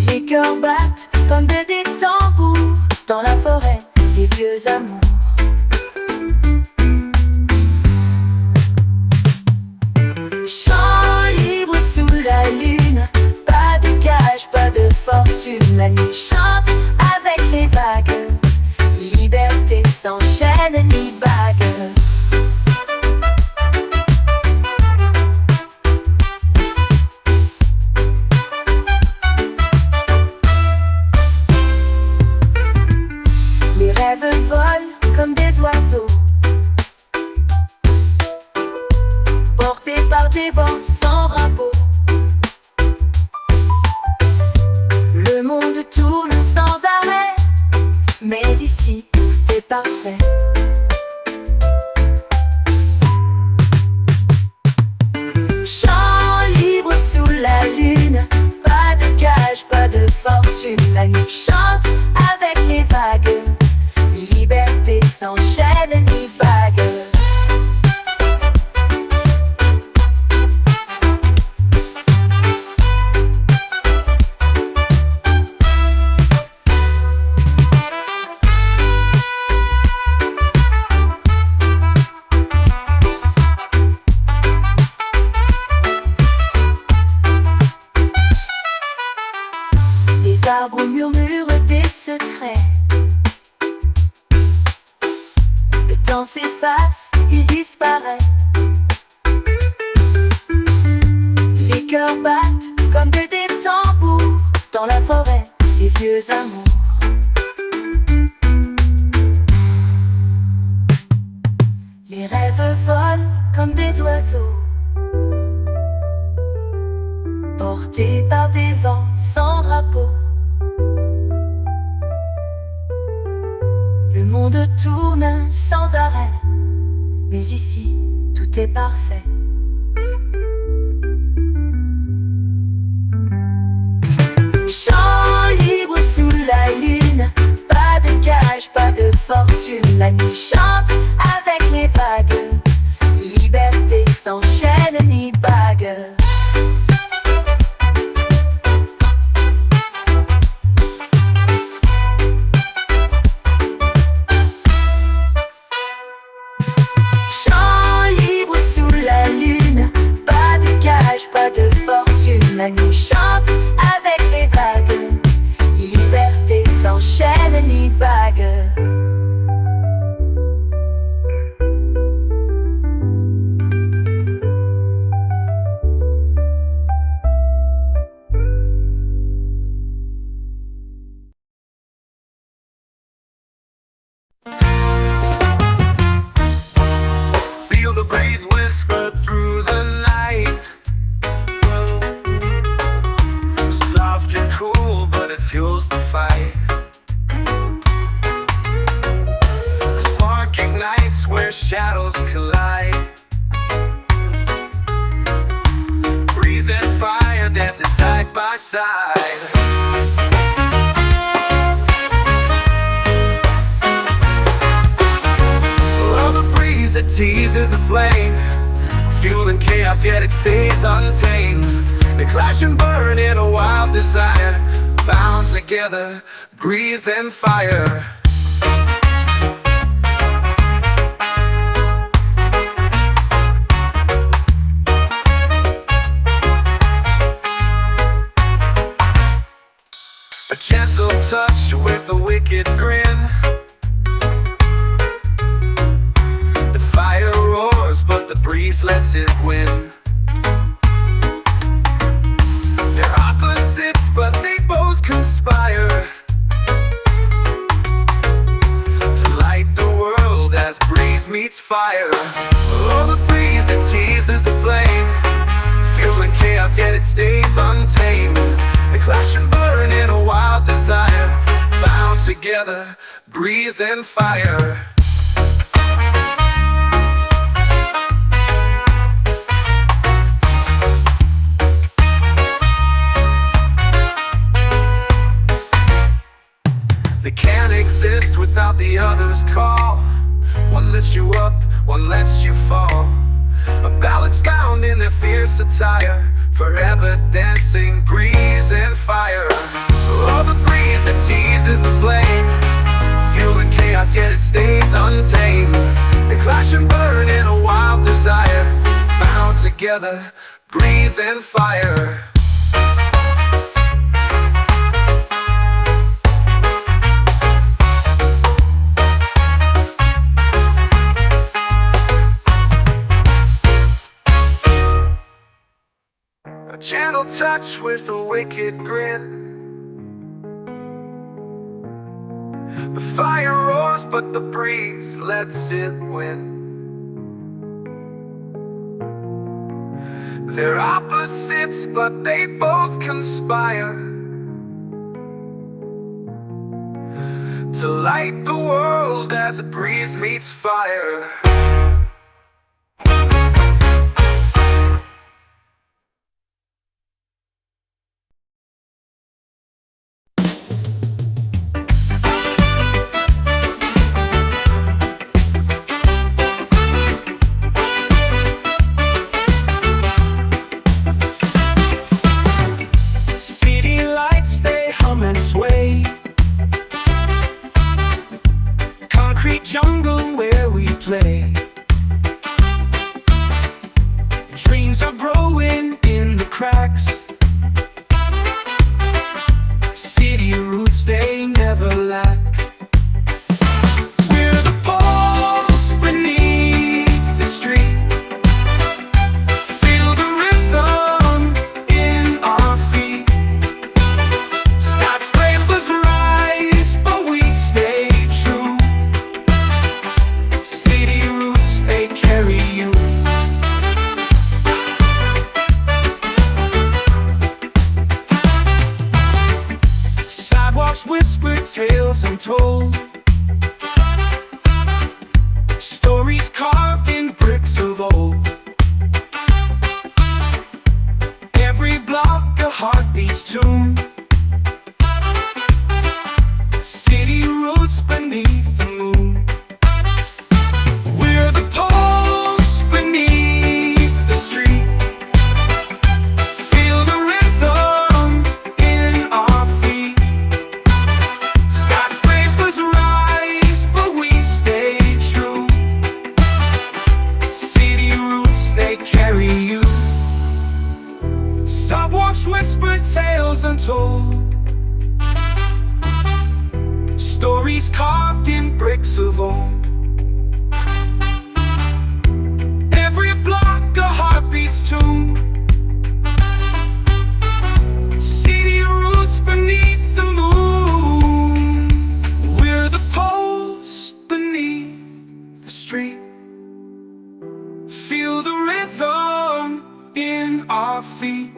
Les cœurs battent comme des tambours dans la forêt, des vieux amours. Chant libre sous la lune, pas de cage, pas de fortune. La nuit chante avec les vagues, liberté sans chaîne ni bague. Les rêves volent comme des oiseaux, portés par des vents sans drapeau. Le monde tourne sans arrêt, mais ici, c'est parfait. Chant libre sous la lune, pas de cage, pas de fortune. La nuit chante avec les vagues, liberté sans chaîne ni bague. Les arbres murmurent des secrets. Le temps s'efface, il disparaît. Les cœurs battent comme des tambours dans la forêt, des vieux amours. Les rêves volent comme des oiseaux, portés par des vents sans drapeau. Le monde tourne sans arrêt, mais ici, tout est parfait. Chant libre sous la lune, pas de cage, pas de fortune. La nuit chante avec les vagues, liberté sans chaîne ni bague. Chant libre sous la lune, pas de cage, pas de fortune. La nuit chante avec les vagues, liberté sans chaîne ni bague. Feel the breeze whisper through the night. Soft and cool, but it fuels the fight. The spark ignites where shadows collide. Breeze and fire dancing side by side. Oh, the breeze that teases the flame, fueling chaos yet it stays untamed. They clash and burn in a wild desire, bound together, breeze and fire. A gentle touch with a wicked grin. The fire roars, but the breeze lets it win. They're opposites, but they both conspire to light the world as breeze meets fire. Oh, the breeze, it teases the flame, fueling chaos, yet it stays untamed. They clash and burn in a wild desire, bound together, breeze and fire. They can't exist without the other's call. One lifts you up, one lets you fall. A balance bound in their fierce attire, forever dancing, breeze and fire. Oh, the breeze, it teases the flame, fueling chaos, yet it stays untamed. They clash and burn in a wild desire, bound together, breeze and fire. A gentle touch with a wicked grin. The fire roars, but the breeze lets it win. They're opposites, but they both conspire to light the world as a breeze meets fire. Jungle where we play. Dreams are growing in the cracks. City roots, they never lack. We're the pulse beneath the street. Feel the rhythm in our feet. Skyscrapers rise, but we stay true. City roots, they carry you. Sidewalks whisper tales untold, stories carved in bricks of old. Every block a heartbeat's tune. City roots beneath the moon. We're the pulse beneath the street. Feel the rhythm in our feet. Skyscrapers rise, but we stay true. City roots, they carry you. Sidewalks whisper tales untold, stories carved in bricks of old. Every block a heartbeat's tune. City roots beneath the moon. We're the pulse beneath the street. Feel the rhythm in our feet.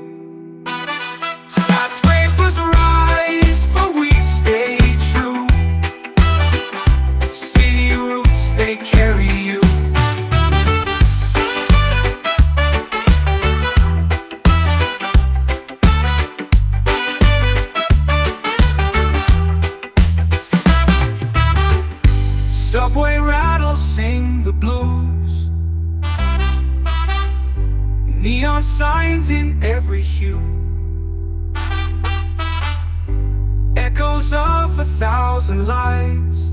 Skyscrapers rise, but we stay true. City roots, they carry you. Subway rattles sing the blues. Neon signs in every hue. echoes of 1,000 lives.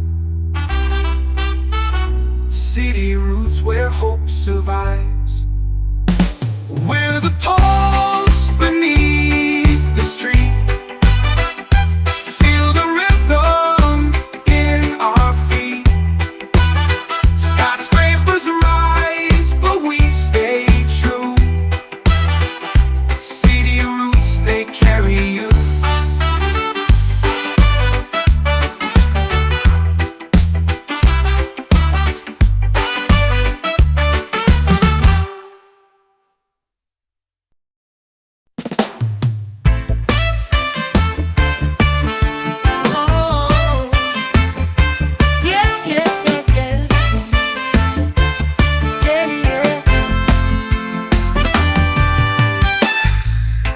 City roots where hope survives. We're the pulse beneath the street. Feel the rhythm in our feet. Skyscrapers rise, but we stay true. City roots, they carry you.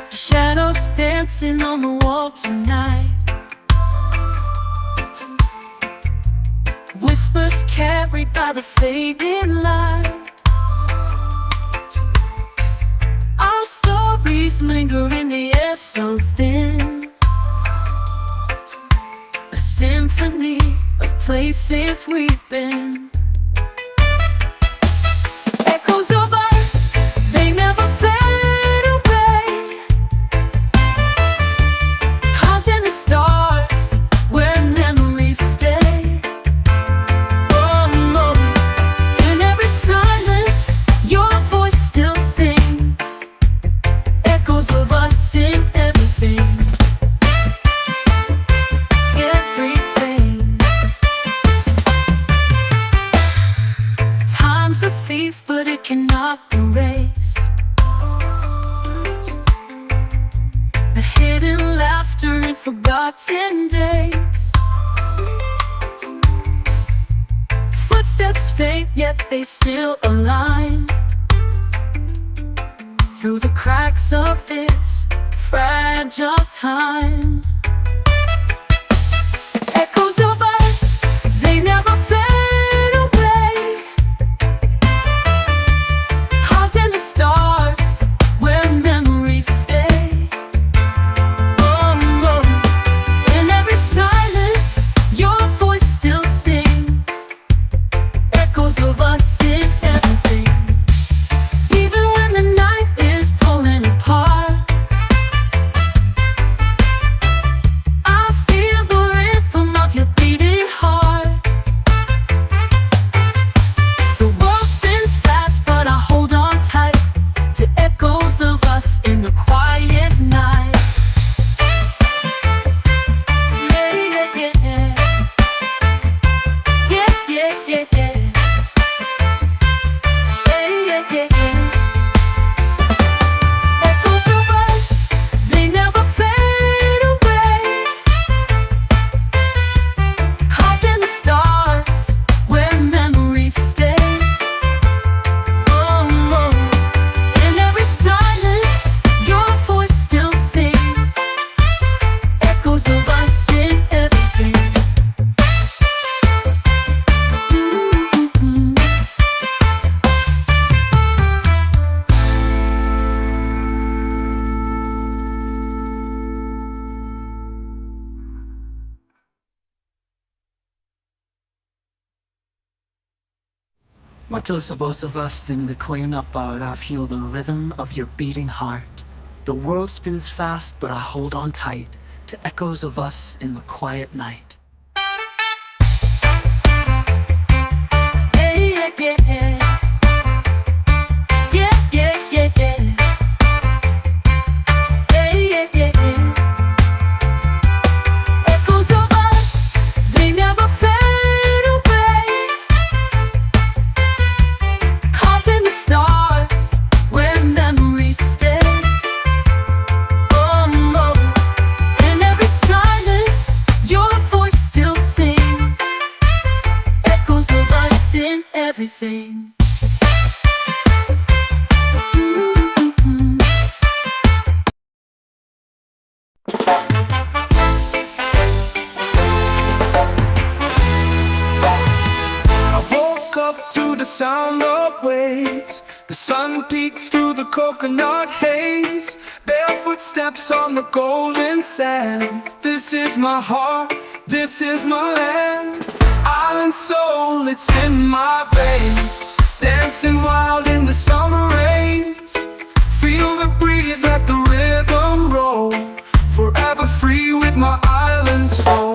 Shadows dancing on the wall tonight. Whispers carried by the fading light. Our stories linger in the air so thin. A symphony of places we've been. Echoes of us, they never fade away. Carved in the stars, where memories stay. Oh no, in every silence, your voice still sings. Echoes of us in everything. Everything. Time's a thief, but it cannot erase the hidden laughter in forgotten days. Footsteps fade, yet they still align through the cracks of this fragile time. Echoes of us, they never fade away. Carved in the stars, where memories stay. Oh no, in every silence, your voice still sings. Echoes of us in everything. Even when the night is pulling apart, I feel the rhythm of your beating heart. The world spins fast, but I hold on tight to echoes of us in the quiet night. Yeah, yeah, yeah. Yeah, yeah, yeah, yeah. Yeah, yeah, yeah. Echoes of us, they never fade away. Carved in the stars, where memories stay. Oh no, in every silence, your voice still sings. Echoes of us in everything. Muchos of us sing the clean up out. I feel the rhythm of your beating heart. The world spins fast, but I hold on tight to echoes of us in the quiet night. Yeah, yeah, yeah. Yeah, yeah, yeah, yeah. Yeah, yeah, yeah, yeah. Echoes of us, they never fade away. Carved in the stars, where memories stay. Oh no, in every silence, your voice still sings. Echoes of us in everything. I woke up to the sound of waves. The sun peeks through the coconut haze. Barefoot steps on the golden sand. This is my heart, this is my land. Island soul, it's in my veins. Dancing wild in the summer rains. Feel the breeze, let the rhythm roll. Forever free with my island soul.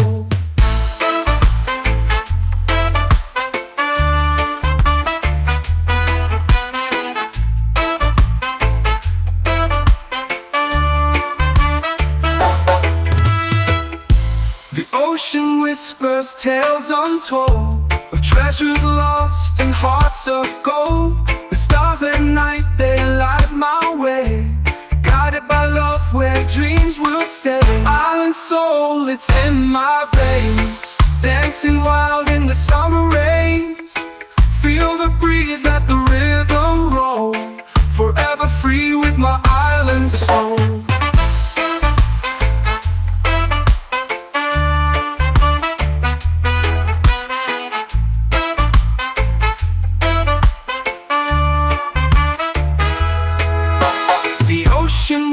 The ocean whispers tales untold of treasures lost and hearts of gold. The stars at night, they light my way. Guided by love where dreams will stay. Island soul, it's in my veins. Dancing wild in the summer rains. Feel the breeze, let the rhythm roll. Forever free with my island soul.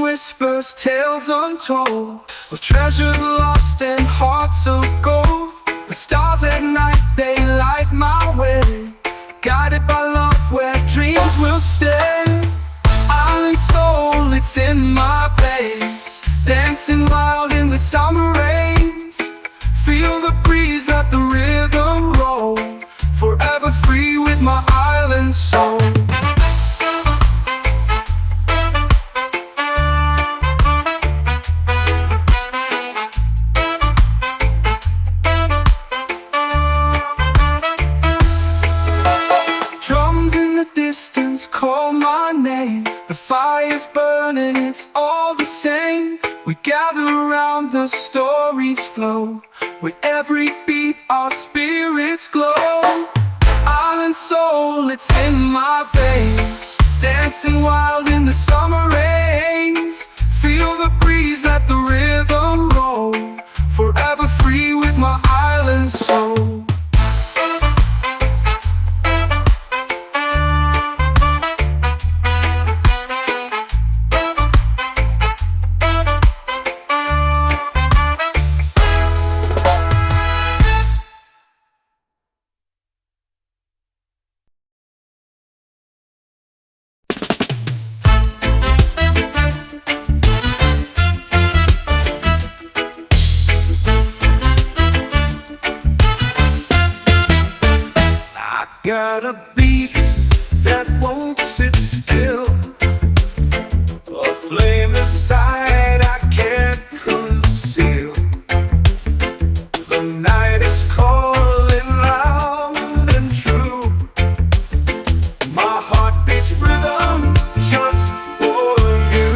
Whispers tales untold of treasures lost and hearts of gold. The stars at night, they light my way. Guided by love where dreams will stay. Island soul, it's in my veins. Dancing wild in the summer rains. Feel the breeze, let the rhythm roll. Forever free with my island soul. Call my name, the fire's burning, it's all the same. We gather around, the stories flow. With every beat our spirits glow. Island soul, it's in my veins. Dancing wild in the summer rains. Feel the breeze, let the rhythm roll. Forever free with my island soul. Got a beat that won't sit still. A flame inside I can't conceal. The night is calling loud and true. My heart beats rhythm just for you.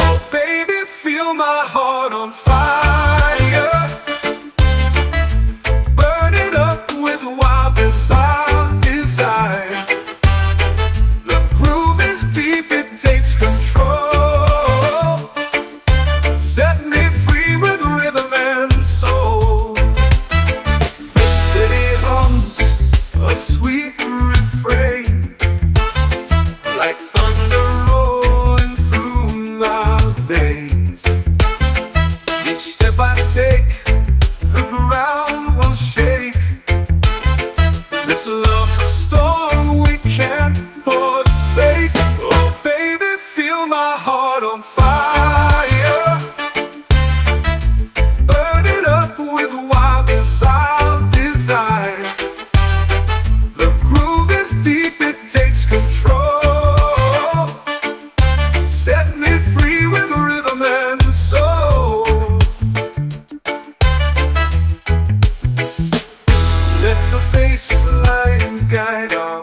Oh baby, feel my heart on fire. Burning up with wild desire. The groove is deep, it takes control. Set me free with rhythm and soul. The city hums a sweet refrain, like thunder rolling through my veins. Each step I take, the ground will shake. This love's a storm we can't forsake. Oh baby, feel my heart on fire. Burn it up with wild desire. The groove is deep, it takes control. Set me free with rhythm and soul. Let the bass line guide our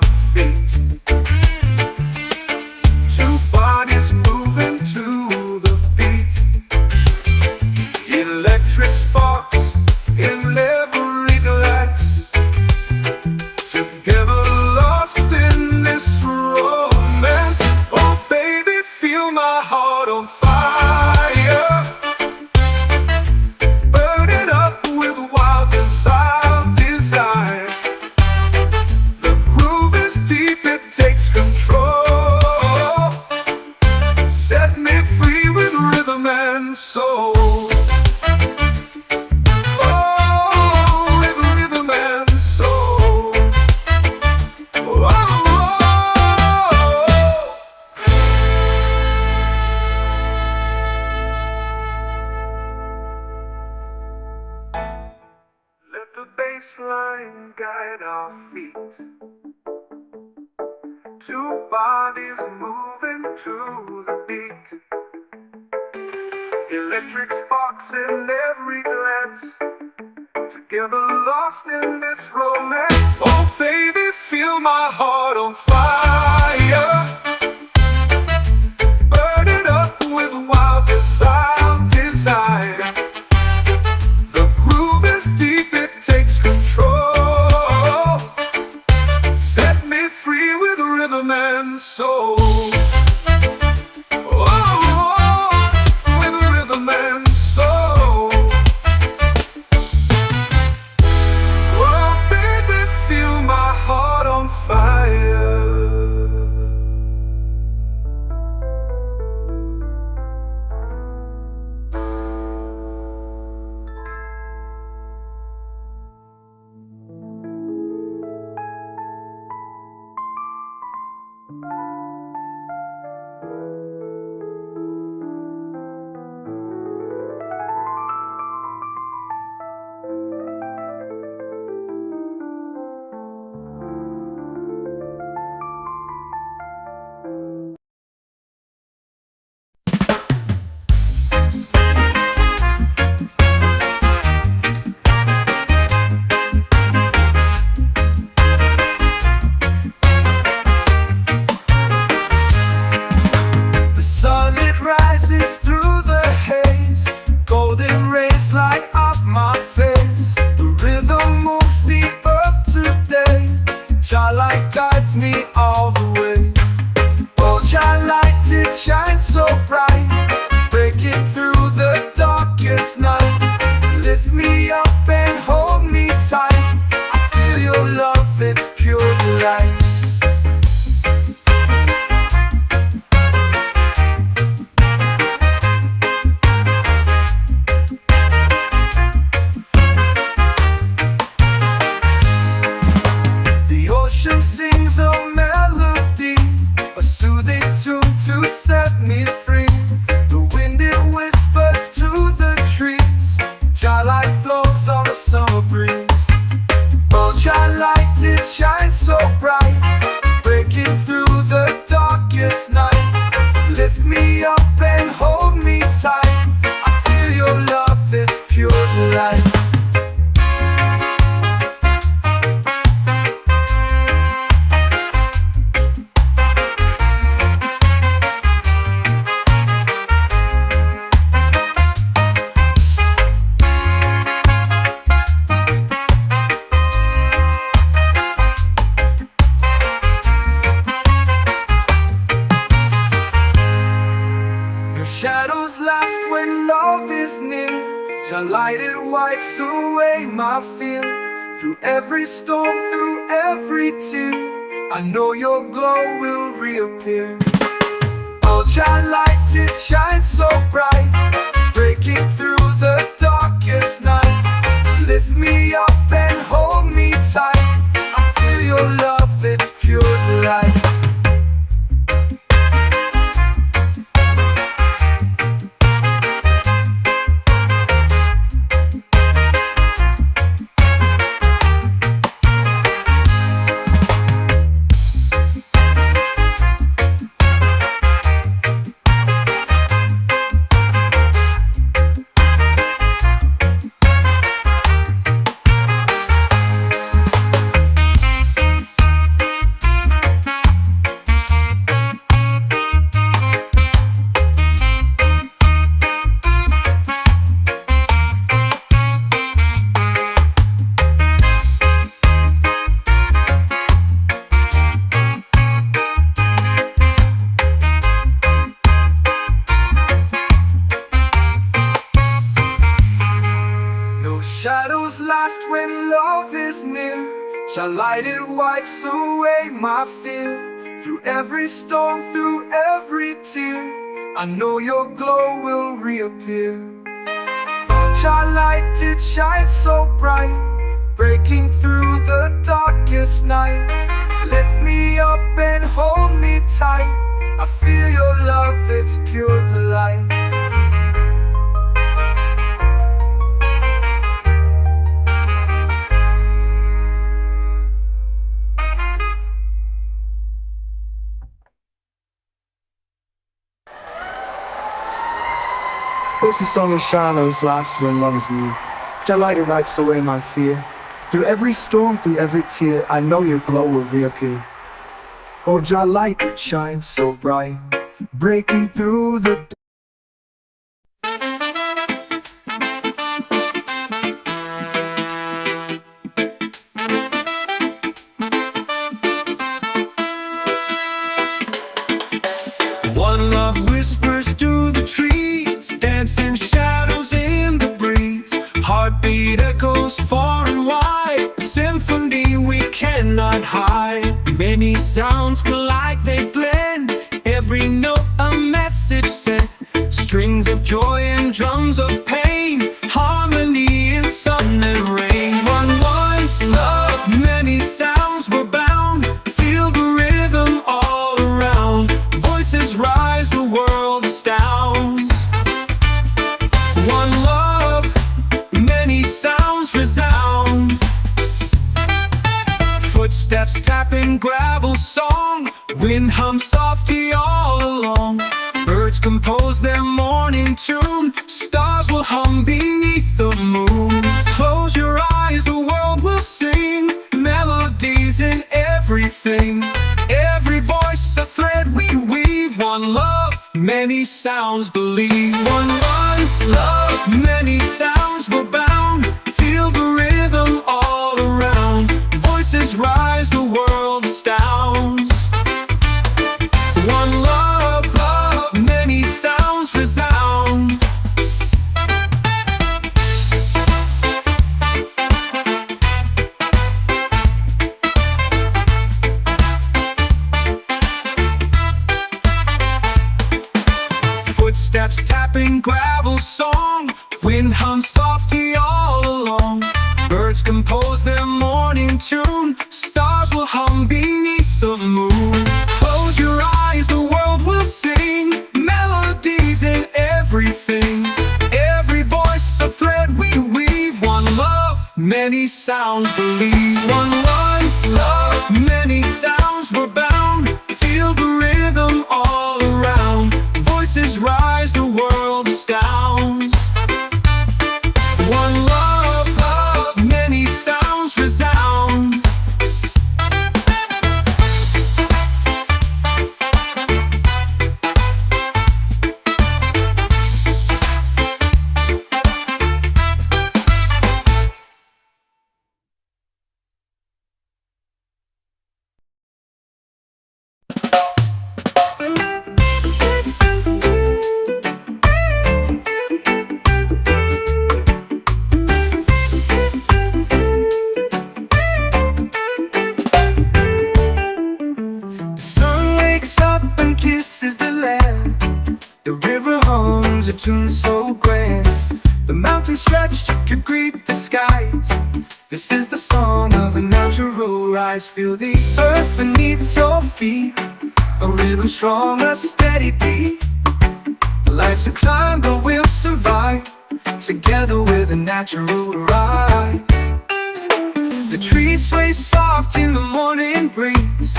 Two bodies moving to the beat. Electric sparks in every glance. Together lost in this romance. Oh baby, feel my heart on fire. Burn it up with wild desire. The groove is deep, it takes control. Set me free with rhythm and soul. Shall light it wipes away my fear. Through every storm, through every tear, I know your glow will reappear. Shall light it shine so bright, breaking through the darkest night. Lift me up and hold me tight. I feel your love, it's pure delight. This is song of shadows last when love is near. The light wipes away my fear. Through every storm, through every tear, I know your glow will reappear. Oh, Jah light shines so bright, breaking through the One love whispers through the trees, dancing shadows in the breeze. Heartbeat echoes far and wide, symphony we cannot hide. Many sounds collide, they blend, every note a message sent. Strings of joy and drums of pain, harmony in sun and rain. One love, many sounds were bound. Feel the rhythm all around. Voices rise, the world astounds. One love, many sounds resound. Footsteps tapping gravel song, wind hums softly all along. Birds compose their morning tune, stars will hum beneath the moon. Close your eyes, the world will sing, melodies in everything. Every voice a thread we weave. One love, many sounds believe. One love, many sounds were bound. Feel the rhythm all around. Voices rise, the world astounds. One love, many sounds resound. Footsteps tapping gravel song, wind hums softly all along. Birds compose their morning tune, stars will hum beneath the moon. Close your eyes, the world will sing, melodies in everything. Every voice a thread we weave. One love, many sounds believe. One love, many sounds were bound. Feel the rhythm all around. Voices rise, the world astounds. One love, many sounds resound. A tune so grand, the mountains stretch to greet the skies. This is the song of a natural rise. Feel the earth beneath your feet, a rhythm strong, a steady beat. Life's a climb, but we'll survive together with a natural rise. The trees sway soft in the morning breeze,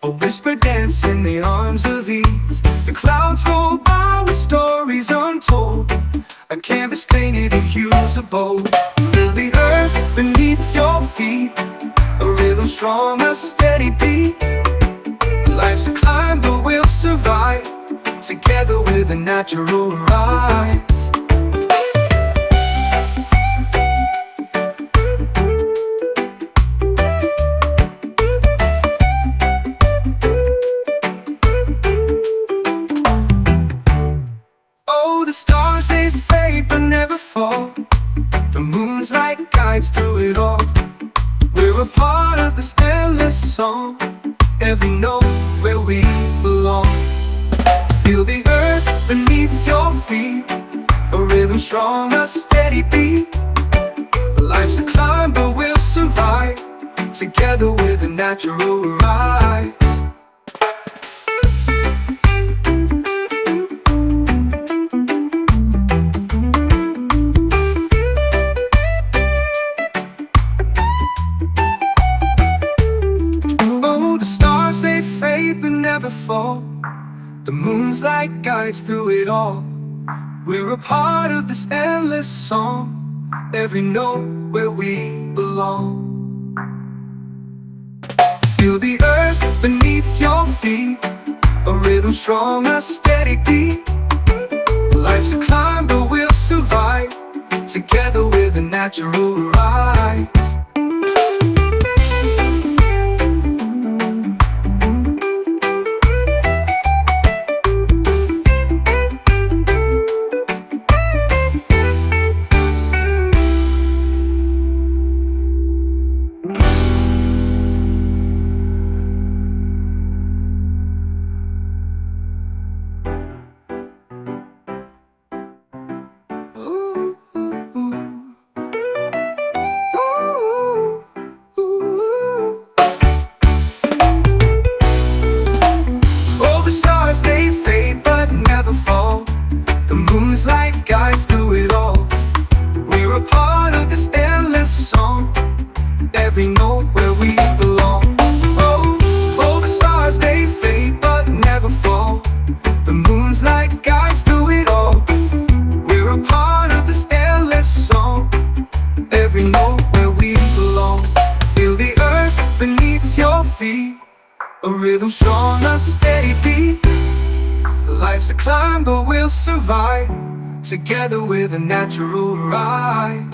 a whisper dance in the arms of ease. The clouds roll by with stories untold, a canvas painted in hues of bold. Feel the earth beneath your feet, a rhythm strong, a steady beat. Life's a climb, but we'll survive together with a natural rise. The moon's light guides through it all. We're a part of this endless song, every note where we belong. Feel the earth beneath your feet, a rhythm strong, a steady beat. Life's a climb, but we'll survive together with a natural rise. But never fall. The moon's light guides through it all. We're a part of this endless song, every note where we belong. Feel the earth beneath your feet, a rhythm strong, a steady beat. Life's a climb, but we'll survive, together with a natural rise. All the stars, they fade but never fall. The moon's light guides through it all. We're a part of this endless song, every note where we belong. Oh, all the stars, they fade but never fall. The moon's light guides through it all. We're a part of this endless song, every note where we belong. Feel the earth beneath your feet, a rhythm strong, a steady beat. Life's a climb, but we'll survive, together with a natural rise.